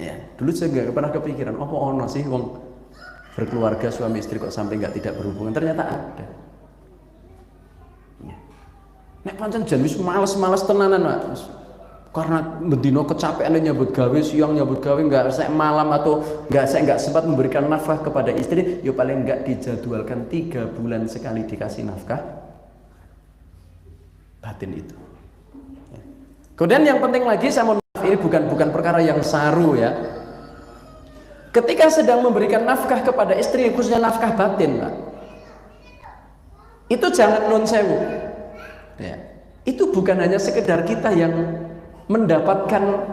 Ya, dulu saya nggak pernah kepikiran. Oh, ono sih wong berkeluarga suami istri kok sampai nggak tidak berhubungan. Ternyata ada. Ya. Nek pancen jan wis males-males tenanan, Pak. Karena bendino kecapean nyambut gawe, siang nyambut gawe, nggak malam atau saya nggak sempat memberikan nafkah kepada istri, ya paling nggak dijadwalkan 3 bulan sekali dikasih nafkah batin itu. Kemudian yang penting lagi, saya mohon maaf, ini bukan perkara yang saru ya. Ketika sedang memberikan nafkah kepada istri, khususnya nafkah batin, Pak, itu jangan nun sewu. Ya. Itu bukan hanya sekedar kita yang mendapatkan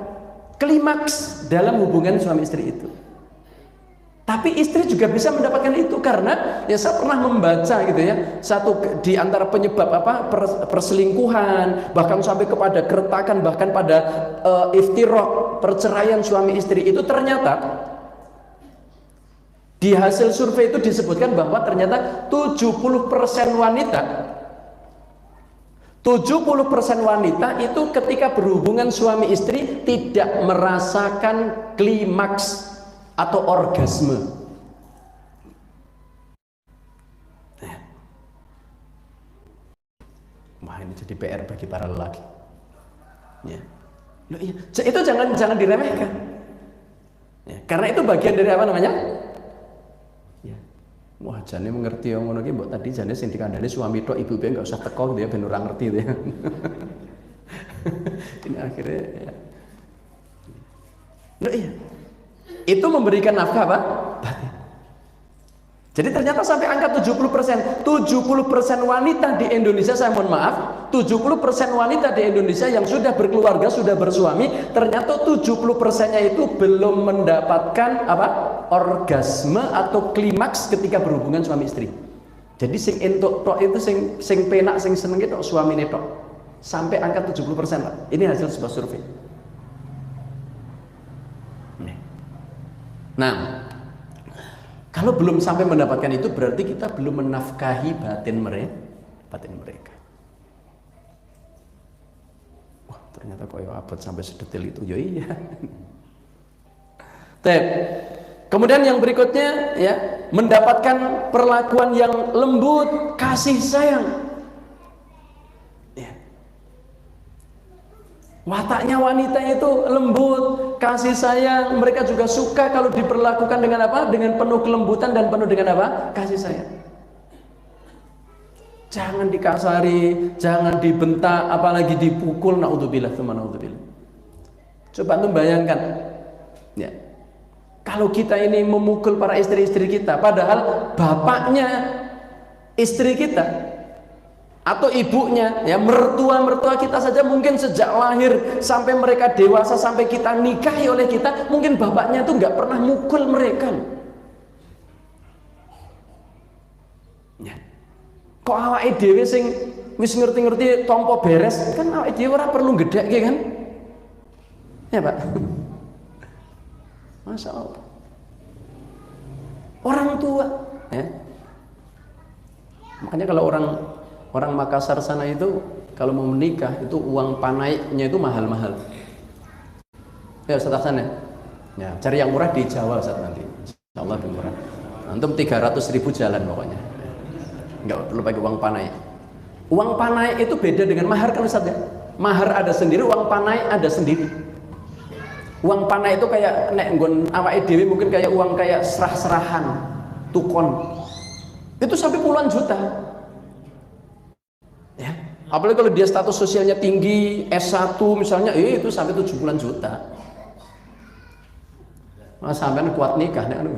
klimaks dalam hubungan suami istri itu. Tapi istri juga bisa mendapatkan itu karena ya saya pernah membaca gitu ya, satu di antara penyebab perselingkuhan, bahkan sampai kepada keretakan, bahkan pada iftiraq, perceraian suami istri itu ternyata di hasil survei itu disebutkan bahwa ternyata 70% wanita 70% wanita itu ketika berhubungan suami istri tidak merasakan klimaks atau orgasme. Wah, ini jadi PR bagi para lelaki. Ya. Loh, iya. Itu jangan diremehkan. Ya, karena itu bagian dari apa namanya? Ya. Wah, jane mengerti yang ngono iki mbok tadi jane sing dikandani suami tok, ibu enggak usah teko gitu ya ben ora ngerti gitu ya. Ini akhirnya ya. Loh, iya. Itu memberikan nafkah apa? Batin. Jadi ternyata sampai angka 70%. 70% wanita di Indonesia, saya mohon maaf, 70% wanita di Indonesia yang sudah berkeluarga, sudah bersuami, ternyata 70%-nya itu belum mendapatkan apa? Orgasme atau klimaks ketika berhubungan suami istri. Jadi sing entuk tok itu sing penak, sing seneng itu suamine tok. Sampai angka 70% Pak. Ini hasil sebuah survei. Nah, kalau belum sampai mendapatkan itu berarti kita belum menafkahi batin mereka. Wah, ternyata kok abot sampai sedetil itu. Ya iya. Kemudian yang berikutnya ya, mendapatkan perlakuan yang lembut, kasih sayang. Wataknya wanita itu lembut, kasih sayang. Mereka juga suka kalau diperlakukan dengan apa? Dengan penuh kelembutan dan penuh dengan apa? Kasih sayang. Jangan dikasari, jangan dibentak, apalagi dipukul. Naudzubillah, tsumma naudzubillah. Coba tuh bayangkan, ya. Kalau kita ini memukul para istri-istri kita, padahal bapaknya istri kita atau ibunya, ya mertua kita saja mungkin sejak lahir sampai mereka dewasa, sampai kita nikahi oleh kita, mungkin bapaknya itu nggak pernah mukul mereka. Ya. Kok awake dhewe sing wis ngerti-ngerti tompo beres, kan awake dhewe ora perlu gedhekke kan? Ya Pak. Masya Allah. Orang tua, ya. Makanya kalau orang Makassar sana itu kalau mau menikah itu uang panaiknya itu mahal-mahal. Ya Ustaz Hasan ya. Ya, cari yang murah di Jawa Ustaz nanti. Insyaallah lebih murah. Antum 300.000 jalan pokoknya. Enggak perlu pakai uang panaik. Uang panaik itu beda dengan mahar kan Ustaz ya. Mahar ada sendiri, uang panaik ada sendiri. Uang panaik itu kayak nek nggon awake dhewe mungkin kayak uang kayak serah-serahan, tukon. Itu sampai puluhan juta. Ya, apalagi kalau dia status sosialnya tinggi, S1 misalnya, itu sampai 70-an juta. Mas sampean kuat nikah nek anu.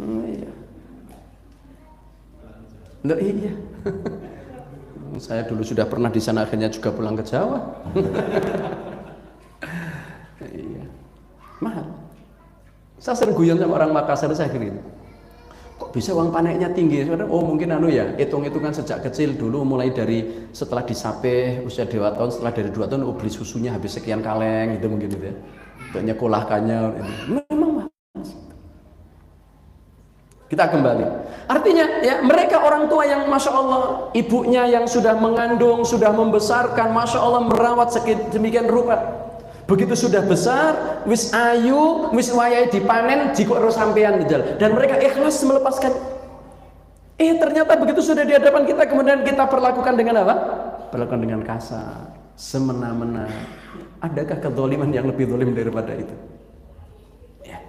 Iya. Loh, iya. Saya dulu sudah pernah di sana, akhirnya juga pulang ke Jawa. Iya. Mahal. Saya sering guyon sama orang Makassar, saya gini. Kok bisa uang panaiknya tinggi? Oh mungkin anu ya, hitung-hitungan sejak kecil dulu, mulai dari setelah disapeh usia 2 tahun, setelah dari 2 tahun beli susunya habis sekian kaleng gitu mungkin gitu ya. Untuk nyekolahkannya. Memang Mas. Kita kembali. Artinya ya mereka orang tua yang Masya Allah, ibunya yang sudah mengandung, sudah membesarkan, Masya Allah merawat sedemikian rupa. Begitu sudah besar, wis ayu, wis wayahe dipanen, jiko ro sampean njal. Dan mereka ikhlas melepaskan. Ternyata begitu sudah di hadapan kita, kemudian kita perlakukan dengan apa? Perlakukan dengan kasar, semena-mena. Adakah kezaliman yang lebih zalim daripada itu? Ya.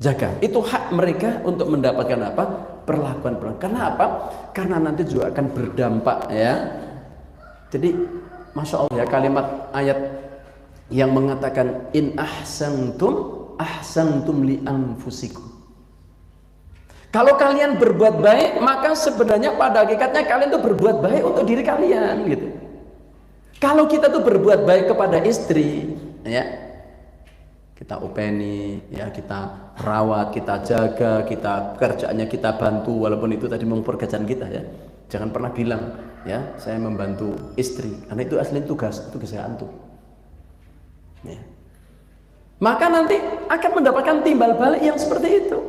Jaga. Itu hak mereka untuk mendapatkan apa? Perlakuan. Karena apa? Karena nanti juga akan berdampak ya. Jadi, Masya Allah ya, kalimat ayat yang mengatakan in ahsantum li anfusikum. Kalau kalian berbuat baik, maka sebenarnya pada hakikatnya kalian tuh berbuat baik untuk diri kalian gitu. Kalau kita tuh berbuat baik kepada istri, ya. kita openi, ya kita rawat, kita jaga, kita kerjaannya kita bantu, walaupun itu tadi mempekerjaan kita ya. Jangan pernah bilang ya saya membantu istri, karena itu asli tugas saya antum. Ya. Maka nanti akan mendapatkan timbal balik yang seperti itu.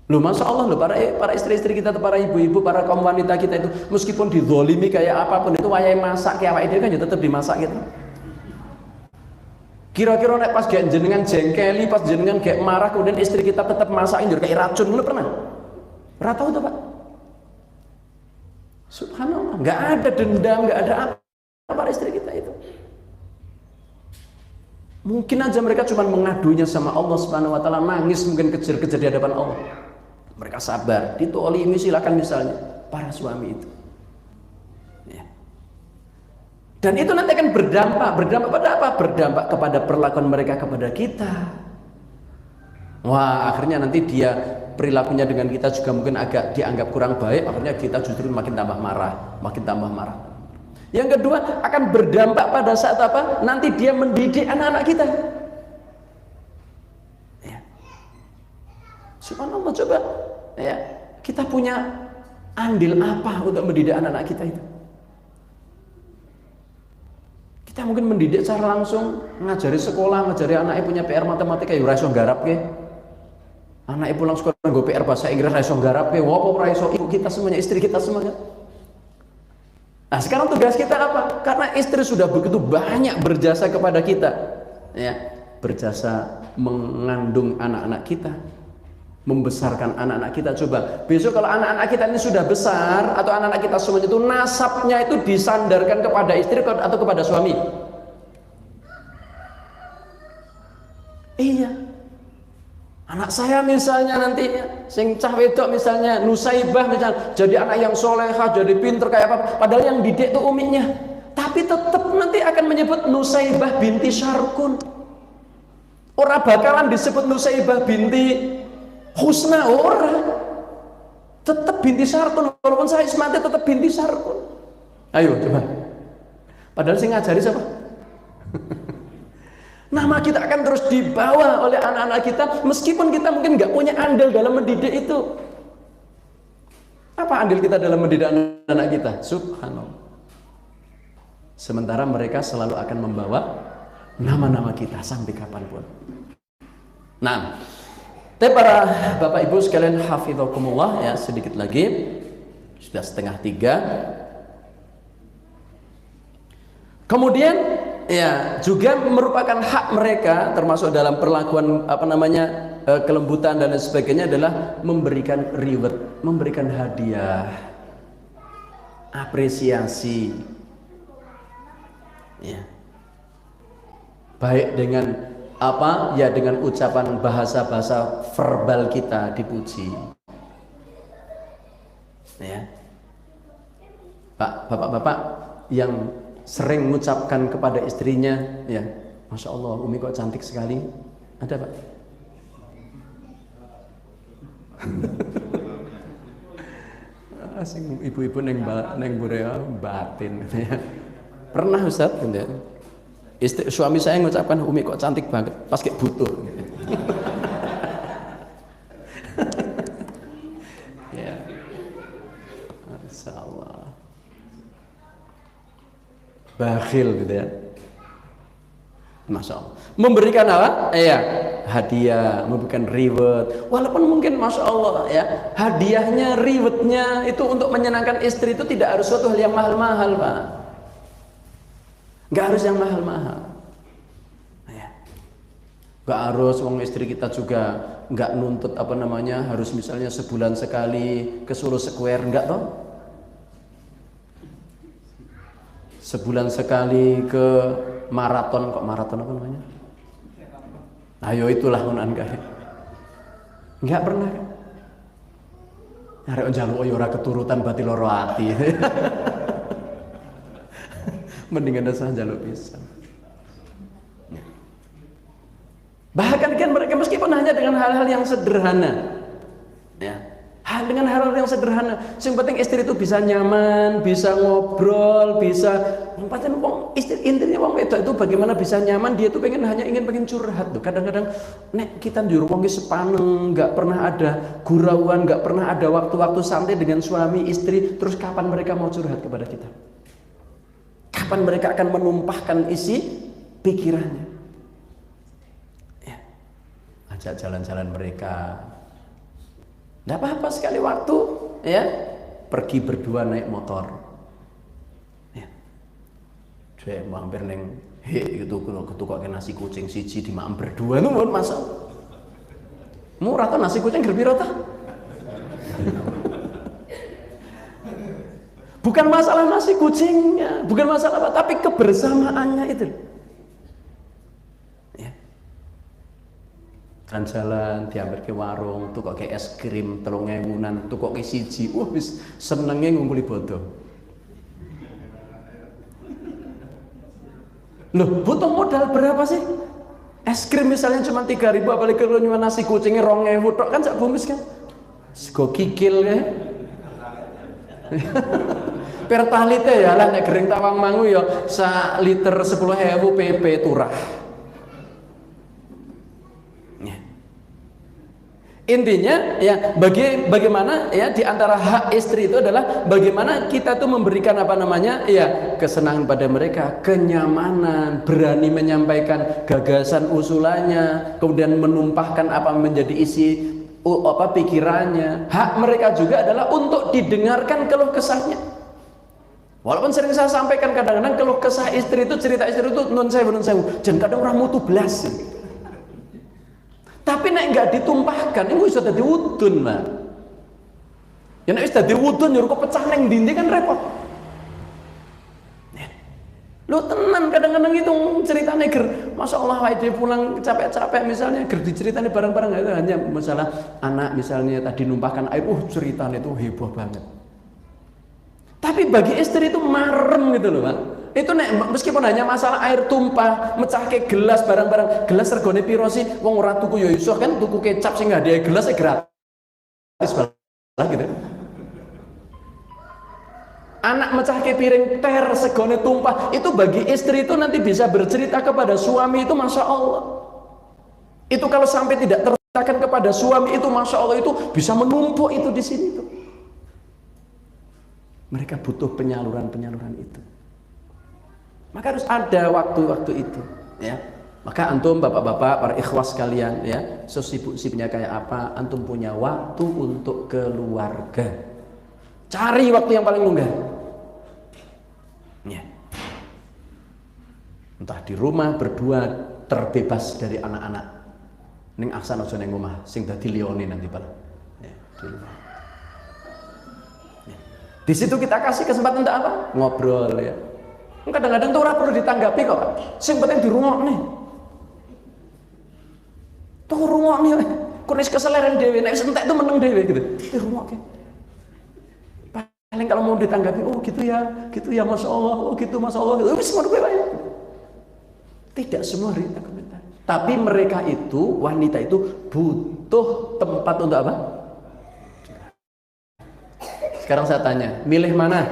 Loh, masya Allah loh, para istri-istri kita, para ibu-ibu, para kaum wanita kita itu meskipun dizolimi kayak apapun itu wayai masak kayak awake dhewe kan ya tetap dimasak gitu. Kira-kira nek pas gak jenengan jengkeli, pas jenengan gak marah, kemudian istri kita tetap masakin jadi kayak racun, lu pernah? Pernah tahu tuh Pak? Subhanallah, nggak ada dendam, nggak ada apa pada istri kita itu. Mungkin aja mereka cuma mengadunya sama Allah Subhanahu Wa Taala, nangis mungkin kejar-kejar di hadapan Allah. Mereka sabar, ditolimi silakan misalnya para suami itu. Dan itu nanti akan berdampak pada apa? Berdampak kepada perlakuan mereka kepada kita. Wah, akhirnya nanti dia perilakunya dengan kita juga mungkin agak dianggap kurang baik, akhirnya kita justru makin tambah marah. Yang kedua, akan berdampak pada saat apa? Nanti dia mendidik anak-anak kita. Ya. Subhanallah, coba ya, kita punya andil apa untuk mendidik anak-anak kita itu? Kita mungkin mendidik secara langsung, ngajari sekolah, ngajari anaknya punya PR matematika, ya ora iso nggarap ke. Anaknya pulang sekolah nggo PR bahasa Inggris ora iso nggarap ke, wopo ora iso, ibu kita semuanya, istri kita semuanya. Nah, sekarang tugas kita apa? Karena istri sudah begitu banyak berjasa kepada kita. Ya, berjasa mengandung anak-anak kita, membesarkan anak-anak kita. Coba besok kalau anak-anak kita ini sudah besar atau anak-anak kita semuanya itu nasabnya itu disandarkan kepada istri atau kepada suami. Iya, anak saya misalnya nantinya sing cah wedok misalnya Nusaibah misalnya jadi anak yang solehah, jadi pinter kayak apa, padahal yang didik itu uminya, tapi tetap nanti akan menyebut Nusaibah binti Syarkun. Orang bakalan disebut Nusaibah binti Husna, orang tetap binti Syarkun, walaupun saya mati tetap binti Syarkun. Ayo coba, padahal saya ngajari siapa? Nama kita akan terus dibawa oleh anak-anak kita, meskipun kita mungkin nggak punya andil dalam mendidik itu. Apa andil kita dalam mendidik anak-anak kita? Subhanallah. Sementara mereka selalu akan membawa nama-nama kita sampai kapanpun. Nah, tapi para bapak ibu sekalian hafidhakumullah, ya sedikit lagi sudah 2:30. Kemudian ya juga merupakan hak mereka termasuk dalam perlakuan kelembutan dan lain sebagainya adalah memberikan reward, memberikan hadiah, apresiasi. Ya. Baik dengan apa ya, dengan ucapan bahasa-bahasa verbal kita dipuji ya. Pak, bapak-bapak yang sering mengucapkan kepada istrinya ya, Masya Allah Umi kok cantik sekali, ada Pak? Asing ibu-ibu neng burea batin ya. Pernah Ustaz gitu ya. Suami saya mengucapkan Umi kok cantik banget pas kayak butuh gitu. Ya, Masya Allah, bakhil gitu ya. Masya Allah, memberikan apa? Ya, hadiah, memberikan reward. Walaupun mungkin Masya Allah ya, hadiahnya, rewardnya itu untuk menyenangkan istri, itu tidak harus suatu hal yang mahal-mahal Pak. Nggak harus yang mahal-mahal ya. Nggak harus, wong istri kita juga nggak nuntut harus misalnya sebulan sekali ke Solo Square, enggak toh. Sebulan sekali ke maraton, kok maraton apa namanya? Ayo itulah unan kae. Enggak pernah kan? Arek njaluk ora keturutan bati loro ati. Mendingan dasar jaluk pisang. Bahkan kan mereka meskipun hanya dengan hal-hal yang sederhana ya, Dengan hal yang sederhana. Yang penting istri itu bisa nyaman, bisa ngobrol, bisa intinya wong wedok itu bagaimana bisa nyaman, dia tuh pengen curhat tuh. Kadang-kadang nek kita njur wong sepaneng, nggak pernah ada gurauan, nggak pernah ada waktu-waktu santai dengan suami istri, terus kapan mereka mau curhat kepada kita? Kapan mereka akan menumpahkan isi pikirannya? Ya. Ajak jalan-jalan mereka. Nggak apa-apa sekali waktu, ya, pergi berdua naik motor, ya, saya mampir neng, gitu, ketukar ke nasi kucing siji di maam berdua, itu mau masak, murah tuh nasi kucing gerbi rota, bukan masalah nasi kucingnya, bukan masalah apa, tapi kebersamaannya itu. Kan jalan diambil ke warung, tuh kok ke es krim 3.000-an, tuh kok ke siji, wis senengnya ngumpuli bodoh. Loh, butuh modal berapa sih? Es krim misalnya cuma 3.000, apalagi kalau nyuman nasi kucingnya 2.000 tok kan sak bungkus kan? Sego kikil ya. Pertalite ya lah nek gering Tawang Mangu ya sak liter 10.000 PP turah. Intinya ya bagaimana ya di antara hak istri itu adalah bagaimana kita tuh memberikan apa namanya ya kesenangan pada mereka, kenyamanan, berani menyampaikan gagasan usulannya, kemudian menumpahkan apa menjadi isi pikirannya. Hak mereka juga adalah untuk didengarkan keluh kesahnya. Walaupun sering saya sampaikan kadang-kadang keluh kesah istri itu, cerita istri itu nun sewu, jangan kadang orang mutu belas. Tapi nek nggak ditumpahkan, ini bisa jadi wudun lah. Ya nek bisa jadi wudun, nyuruh kepecah neng dinding kan repot. Lo tenan kadang-kadang itu ceritanya masya Allah dia pulang capek-capek misalnya diceritanya bareng-bareng itu hanya masalah anak misalnya tadi numpahkan air, ceritanya itu heboh banget. Tapi bagi istri itu marem gitu loh, Pak. Itu nek meskipun hanya masalah air tumpah, mecahke gelas barang-barang, gelas regane piro sih? Wong ora tuku ya iso kan tuku kecap sing ada gelas gratis balah gitu. Anak mecahke piring ter segone tumpah, itu bagi istri itu nanti bisa bercerita kepada suami itu masya Allah. Itu kalau sampai tidak terceritakan kepada suami itu masya Allah itu bisa menumpuk itu di sini tuh. Mereka butuh penyaluran itu. Maka harus ada waktu-waktu itu, ya. Maka antum bapak-bapak, para ikhwas kalian, ya, sesibuk-sibuknya kayak apa, antum punya waktu untuk keluarga. Cari waktu yang paling longgar. Ya. Entah di rumah berdua terbebas dari anak-anak. Ning aksan aja ning omah, sing dadi liyane nanti Pak. Ya, di rumah. Ya. Di situ kita kasih kesempatan untuk apa? Ngobrol ya. Kadang-kadang tuh orang perlu ditanggapi kok. Sing penting di rumah nih. Tuh rumah nih. Kunis keseleren dewe. Nek sentek itu meneng dewe gitu. Di rumah ke. Paling kalau mau ditanggapi, gitu ya, masya Allah, gitu, masya Allah. Semua ya. Tidak semua kita komentar. Tapi mereka itu, wanita itu butuh tempat untuk apa? Sekarang saya tanya, milih mana?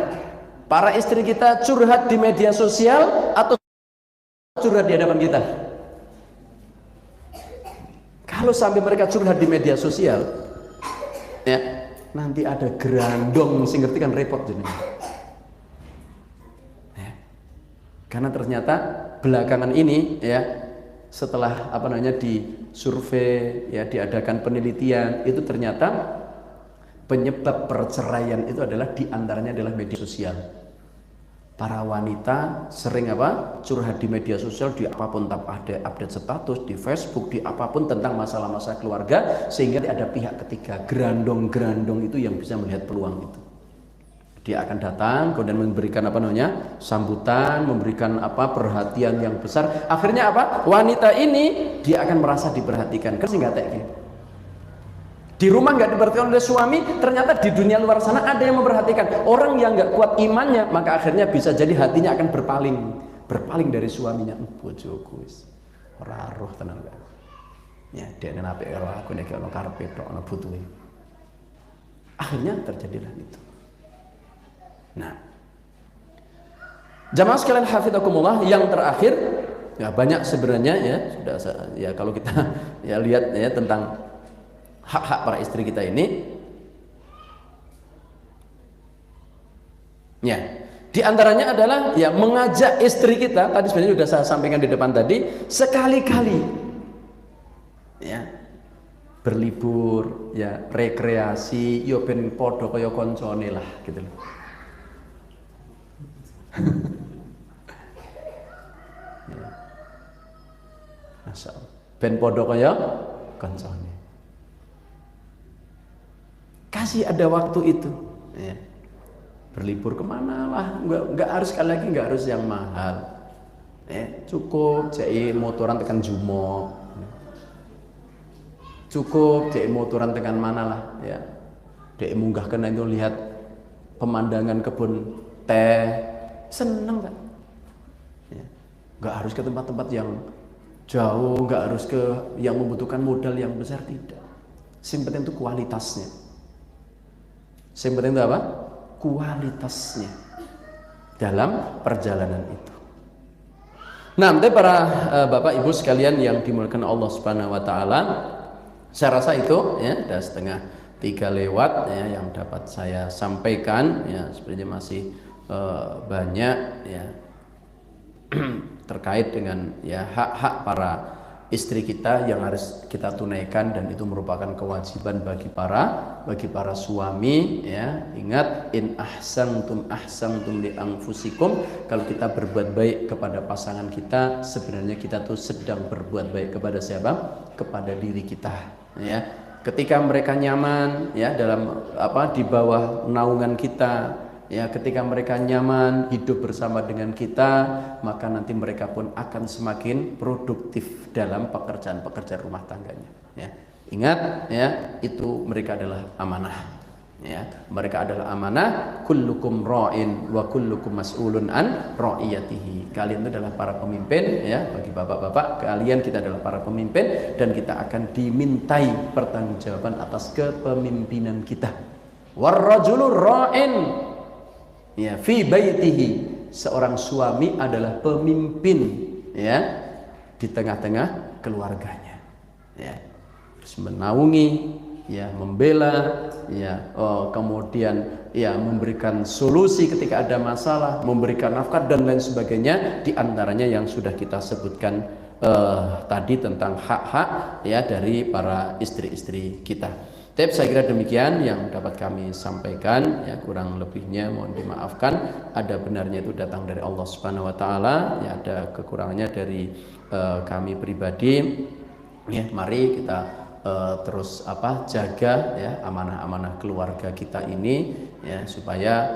Para istri kita curhat di media sosial atau curhat di hadapan kita? Kalau sampai mereka curhat di media sosial, ya nanti ada gerandong, sing ngerti kan repot jadinya. Ya. Karena ternyata belakangan ini, ya setelah di survei, ya diadakan penelitian, itu ternyata penyebab perceraian itu adalah diantaranya adalah media sosial. Para wanita sering curhat di media sosial, di apapun, ada update status di Facebook, di apapun tentang masalah-masalah keluarga, sehingga ada pihak ketiga, gerandong-gerandong itu yang bisa melihat peluang itu. Dia akan datang kemudian memberikan sambutan, memberikan perhatian yang besar. Akhirnya wanita ini dia akan merasa diperhatikan. Kan sih nggak kayak di rumah nggak diperhatikan oleh suami, ternyata di dunia luar sana ada yang memperhatikan. Orang yang nggak kuat imannya, maka akhirnya bisa jadi hatinya akan berpaling dari suaminya. Bojoku wis ora roh tenan ya, dia apik karo aku nek ono karepe tok ono butuhe. Akhirnya terjadilah itu. Nah, jamaah sekalian hafizakumullah, yang terakhir ya banyak sebenarnya ya, sudah ya kalau kita ya lihat ya tentang hak-hak para istri kita ini. Ya, di antaranya adalah ya mengajak istri kita, tadi sebenarnya sudah saya sampaikan di depan tadi, sekali-kali ya berlibur, ya rekreasi, yo ben podo kaya koncone lah gitu loh. Ya. Masya Allah. Ben podo kaya koncone. Kasih ada waktu itu. Ya. Berlibur kemana lah, nggak harus, sekali lagi nggak harus yang mahal. Cukup jadi motoran tekan Jumo. Cukup jadi motoran tekan mana lah ya. Dek munggah kena itu lihat pemandangan kebun teh, seneng kan? Ya. Nggak harus ke tempat-tempat yang jauh, nggak harus ke yang membutuhkan modal yang besar, tidak. Yang penting itu kualitasnya. Yang penting itu apa? Kualitasnya dalam perjalanan itu. Nah, nanti para bapak ibu sekalian yang dimuliakan Allah Subhanahu Wa Taala, saya rasa itu ya sudah setengah 3 lewat ya yang dapat saya sampaikan ya. Sebenarnya masih banyak ya terkait dengan ya hak-hak para istri kita yang harus kita tunaikan, dan itu merupakan kewajiban bagi para suami ya. Ingat, in ahsantum li anfusikum, kalau kita berbuat baik kepada pasangan kita, sebenarnya kita tuh sedang berbuat baik kepada siapa? Kepada diri kita ya. Ketika mereka nyaman ya dalam di bawah naungan kita ya, ketika mereka nyaman hidup bersama dengan kita, maka nanti mereka pun akan semakin produktif dalam pekerjaan rumah tangganya ya. Ingat ya, itu mereka adalah amanah ya. Mereka adalah amanah. Kullukum ra'in wa kullukum mas'ulun an ra'iyatihi. Kalian itu adalah para pemimpin ya. Bagi bapak-bapak, kalian, kita adalah para pemimpin, dan kita akan dimintai pertanggungjawaban atas kepemimpinan kita. Warrajulu ra'in ya fi baitihi, seorang suami adalah pemimpin ya di tengah-tengah keluarganya ya, terus menaungi ya, membela ya, kemudian ya memberikan solusi ketika ada masalah, memberikan nafkah dan lain sebagainya, di antaranya yang sudah kita sebutkan tadi tentang hak-hak ya dari para istri-istri kita. Tapi saya kira demikian yang dapat kami sampaikan ya, kurang lebihnya mohon dimaafkan. Ada benarnya itu datang dari Allah Subhanahu Wa Taala ya, ada kekurangannya dari kami pribadi ya. Mari kita terus jaga ya amanah-amanah keluarga kita ini ya, supaya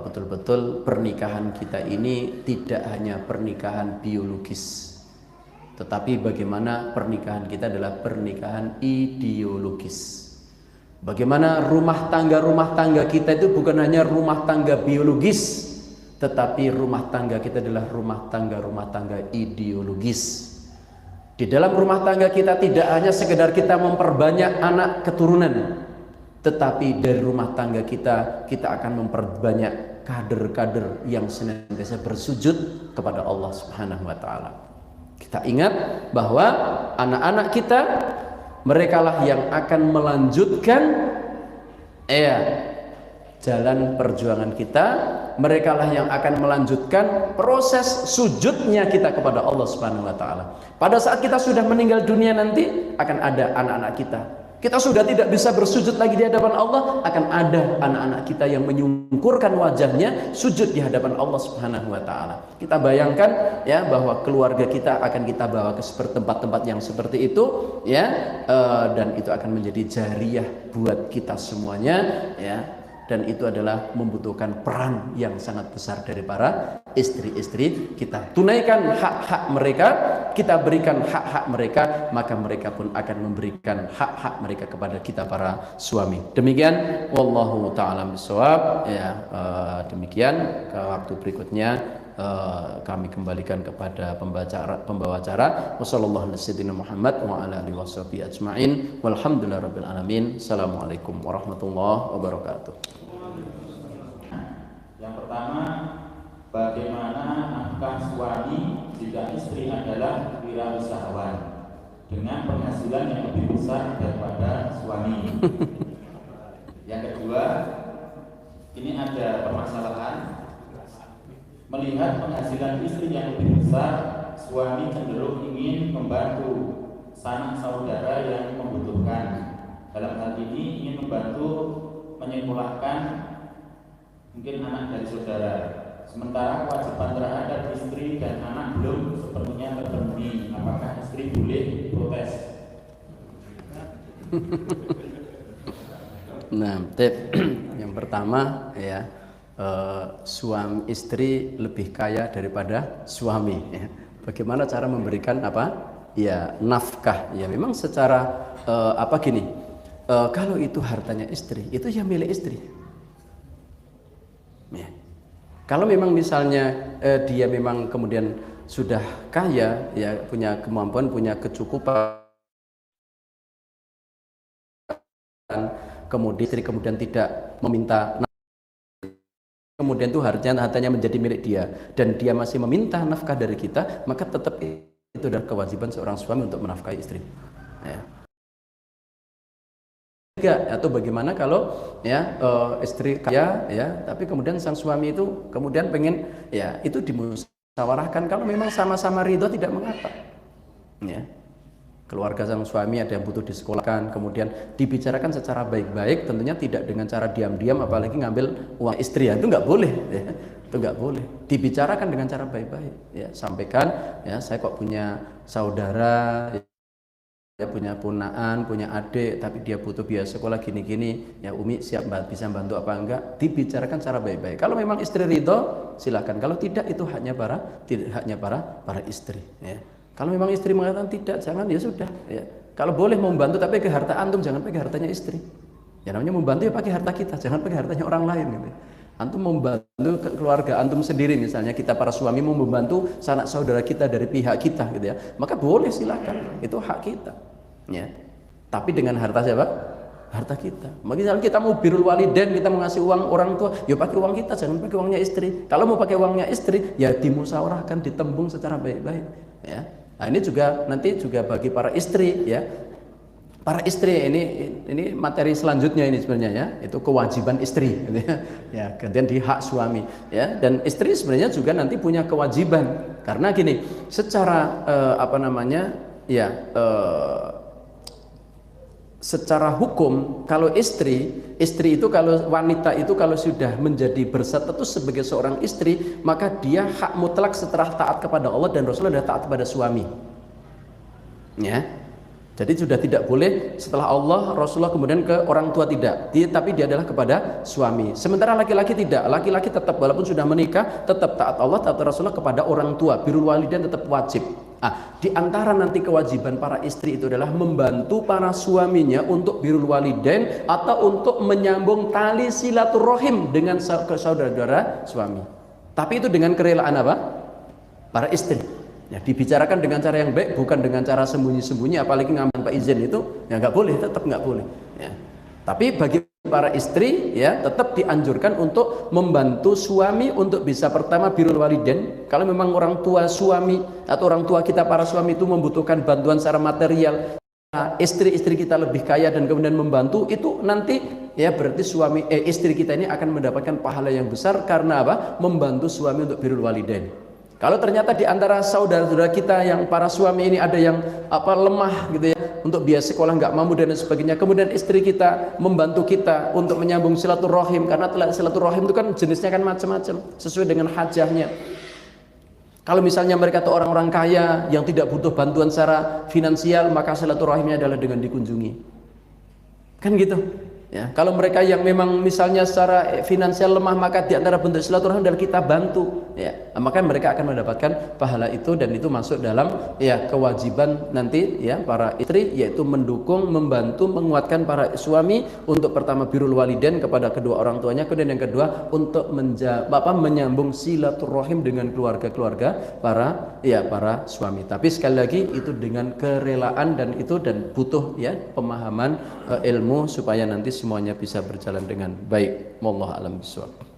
betul-betul pernikahan kita ini tidak hanya pernikahan biologis, tetapi bagaimana pernikahan kita adalah pernikahan ideologis. Bagaimana rumah tangga kita itu bukan hanya rumah tangga biologis, tetapi rumah tangga kita adalah rumah tangga ideologis. Di dalam rumah tangga kita tidak hanya sekedar kita memperbanyak anak keturunan, tetapi dari rumah tangga kita akan memperbanyak kader-kader yang senantiasa bersujud kepada Allah Subhanahu Wa Taala. Kita ingat bahwa anak-anak kita, merekalah yang akan melanjutkan jalan perjuangan kita. Merekalah yang akan melanjutkan proses sujudnya kita kepada Allah Subhanahu Wa Taala. Pada saat kita sudah meninggal dunia nanti, akan ada anak-anak kita. Kita sudah tidak bisa bersujud lagi di hadapan Allah, akan ada anak-anak kita yang menyungkurkan wajahnya sujud di hadapan Allah Subhanahu Wa Taala. Kita bayangkan ya bahwa keluarga kita akan kita bawa ke tempat-tempat yang seperti itu ya, dan itu akan menjadi jariyah buat kita semuanya ya. Dan itu adalah membutuhkan peran yang sangat besar dari para istri-istri kita. Tunaikan hak-hak mereka, kita berikan hak-hak mereka, maka mereka pun akan memberikan hak-hak mereka kepada kita para suami. Demikian wallahu ta'ala bishawab ya. Demikian ke waktu berikutnya kami kembalikan kepada pembawa acara. Wassallallahu ala sayyidina Muhammad wa ala alihi washabihi ajmain. Walhamdulillahirabbil alamin. Assalamualaikum warahmatullahi wabarakatuh. Yang pertama, bagaimana nafkah suami jika istri adalah wirausahawan dengan penghasilan yang lebih besar daripada suami. Yang kedua, ini ada permasalahan melihat penghasilan istri yang lebih besar, suami cenderung ingin membantu sanak saudara yang membutuhkan. Dalam hal ini ingin membantu menyekolahkan mungkin anak dari saudara. Sementara kewajiban terhadap istri dan anak belum sepenuhnya terpenuhi. Apakah istri boleh protes? Nah, yang pertama ya, suami istri lebih kaya daripada suami. Ya. Bagaimana cara memberikan apa? Ya nafkah. Ya memang secara gini, kalau itu hartanya istri, itu ya milik istri. Ya. Kalau memang misalnya dia memang kemudian sudah kaya, ya punya kemampuan, punya kecukupan, kemudian istri kemudian tidak meminta, kemudian itu hartanya menjadi milik dia dan dia masih meminta nafkah dari kita, maka tetap itu adalah kewajiban seorang suami untuk menafkahi istri. Ya. Atau bagaimana kalau ya istri kaya ya, tapi kemudian sang suami itu kemudian pengen ya, itu dimusyawarahkan. Kalau memang sama-sama ridho tidak mengapa. Ya. Keluarga sang suami ada yang butuh disekolahkan, kemudian dibicarakan secara baik-baik, tentunya tidak dengan cara diam-diam, apalagi ngambil uang istri, ya itu nggak boleh, ya. Itu nggak boleh. Dibicarakan dengan cara baik-baik, ya sampaikan, ya saya kok punya saudara, ya punya ponaan, punya adik, tapi dia butuh biaya sekolah gini-gini, ya Umi siap bisa bantu apa enggak? Dibicarakan cara baik-baik. Kalau memang istri ridho, silakan. Kalau tidak, itu haknya para istri, ya. Kalau memang istri mengatakan tidak, jangan, ya sudah. Ya. Kalau boleh membantu, tapi pakai harta antum, jangan pakai hartanya istri. Ya namanya membantu ya pakai harta kita, jangan pakai hartanya orang lain. Gitu. Antum membantu keluarga antum sendiri, misalnya kita para suami mau membantu sanak saudara kita dari pihak kita, gitu ya. Maka boleh, silakan, itu hak kita. Ya. Tapi dengan harta siapa? Harta kita. Misalnya kita mau birrul walidain, kita mau ngasih uang orang tua, ya pakai uang kita, jangan pakai uangnya istri. Kalau mau pakai uangnya istri, ya dimusyawarahkan, ditembung secara baik-baik. Ya. Nah, ini juga nanti juga bagi para istri, ya. Para istri ini materi selanjutnya ini sebenarnya, ya, itu kewajiban istri, gitu ya. Ya, gantian di hak suami, ya. Dan istri sebenarnya juga nanti punya kewajiban karena gini, secara secara hukum kalau istri itu, kalau wanita itu kalau sudah menjadi berstatus sebagai seorang istri, maka dia hak mutlak setelah taat kepada Allah dan Rasulullah, taat kepada suami. Ya. Jadi sudah tidak boleh setelah Allah, Rasulullah kemudian ke orang tua, tidak. Tapi dia adalah kepada suami. Sementara laki-laki tidak. Laki-laki tetap walaupun sudah menikah tetap taat Allah, taat Rasulullah, kepada orang tua. Birrul walidain tetap wajib. Di antara nanti kewajiban para istri itu adalah membantu para suaminya untuk birrul walidain atau untuk menyambung tali silaturahim dengan saudara-saudara suami. Tapi itu dengan kerelaan apa? Para istri. Ya, dibicarakan dengan cara yang baik, bukan dengan cara sembunyi-sembunyi, apalagi ngambil tanpa izin, itu ya nggak boleh, tetap nggak boleh. Ya. Tapi bagi para istri, ya tetap dianjurkan untuk membantu suami untuk bisa pertama birrul walidain. Kalau memang orang tua suami atau orang tua kita para suami itu membutuhkan bantuan secara material, istri-istri kita lebih kaya dan kemudian membantu, itu nanti ya berarti istri kita ini akan mendapatkan pahala yang besar karena apa? Membantu suami untuk birrul walidain. Kalau ternyata di antara saudara-saudara kita yang para suami ini ada yang lemah gitu ya, untuk biaya sekolah nggak mampu dan sebagainya, kemudian istri kita membantu kita untuk menyambung silaturahim, karena silaturahim itu kan jenisnya kan macam-macam sesuai dengan hajahnya. Kalau misalnya mereka itu orang-orang kaya yang tidak butuh bantuan secara finansial, maka silaturahimnya adalah dengan dikunjungi, kan gitu. Ya, kalau mereka yang memang misalnya secara finansial lemah, maka di antara bentuk silaturahmi adalah kita bantu, ya. Maka mereka akan mendapatkan pahala itu, dan itu masuk dalam ya kewajiban nanti ya para istri, yaitu mendukung, membantu, menguatkan para suami untuk pertama birrul walidain kepada kedua orang tuanya, kemudian yang kedua untuk menyambung silaturahim dengan keluarga-keluarga para suami. Tapi sekali lagi itu dengan kerelaan dan butuh ya pemahaman ilmu supaya nanti semuanya bisa berjalan dengan baik. Wallahu a'lam bishawab.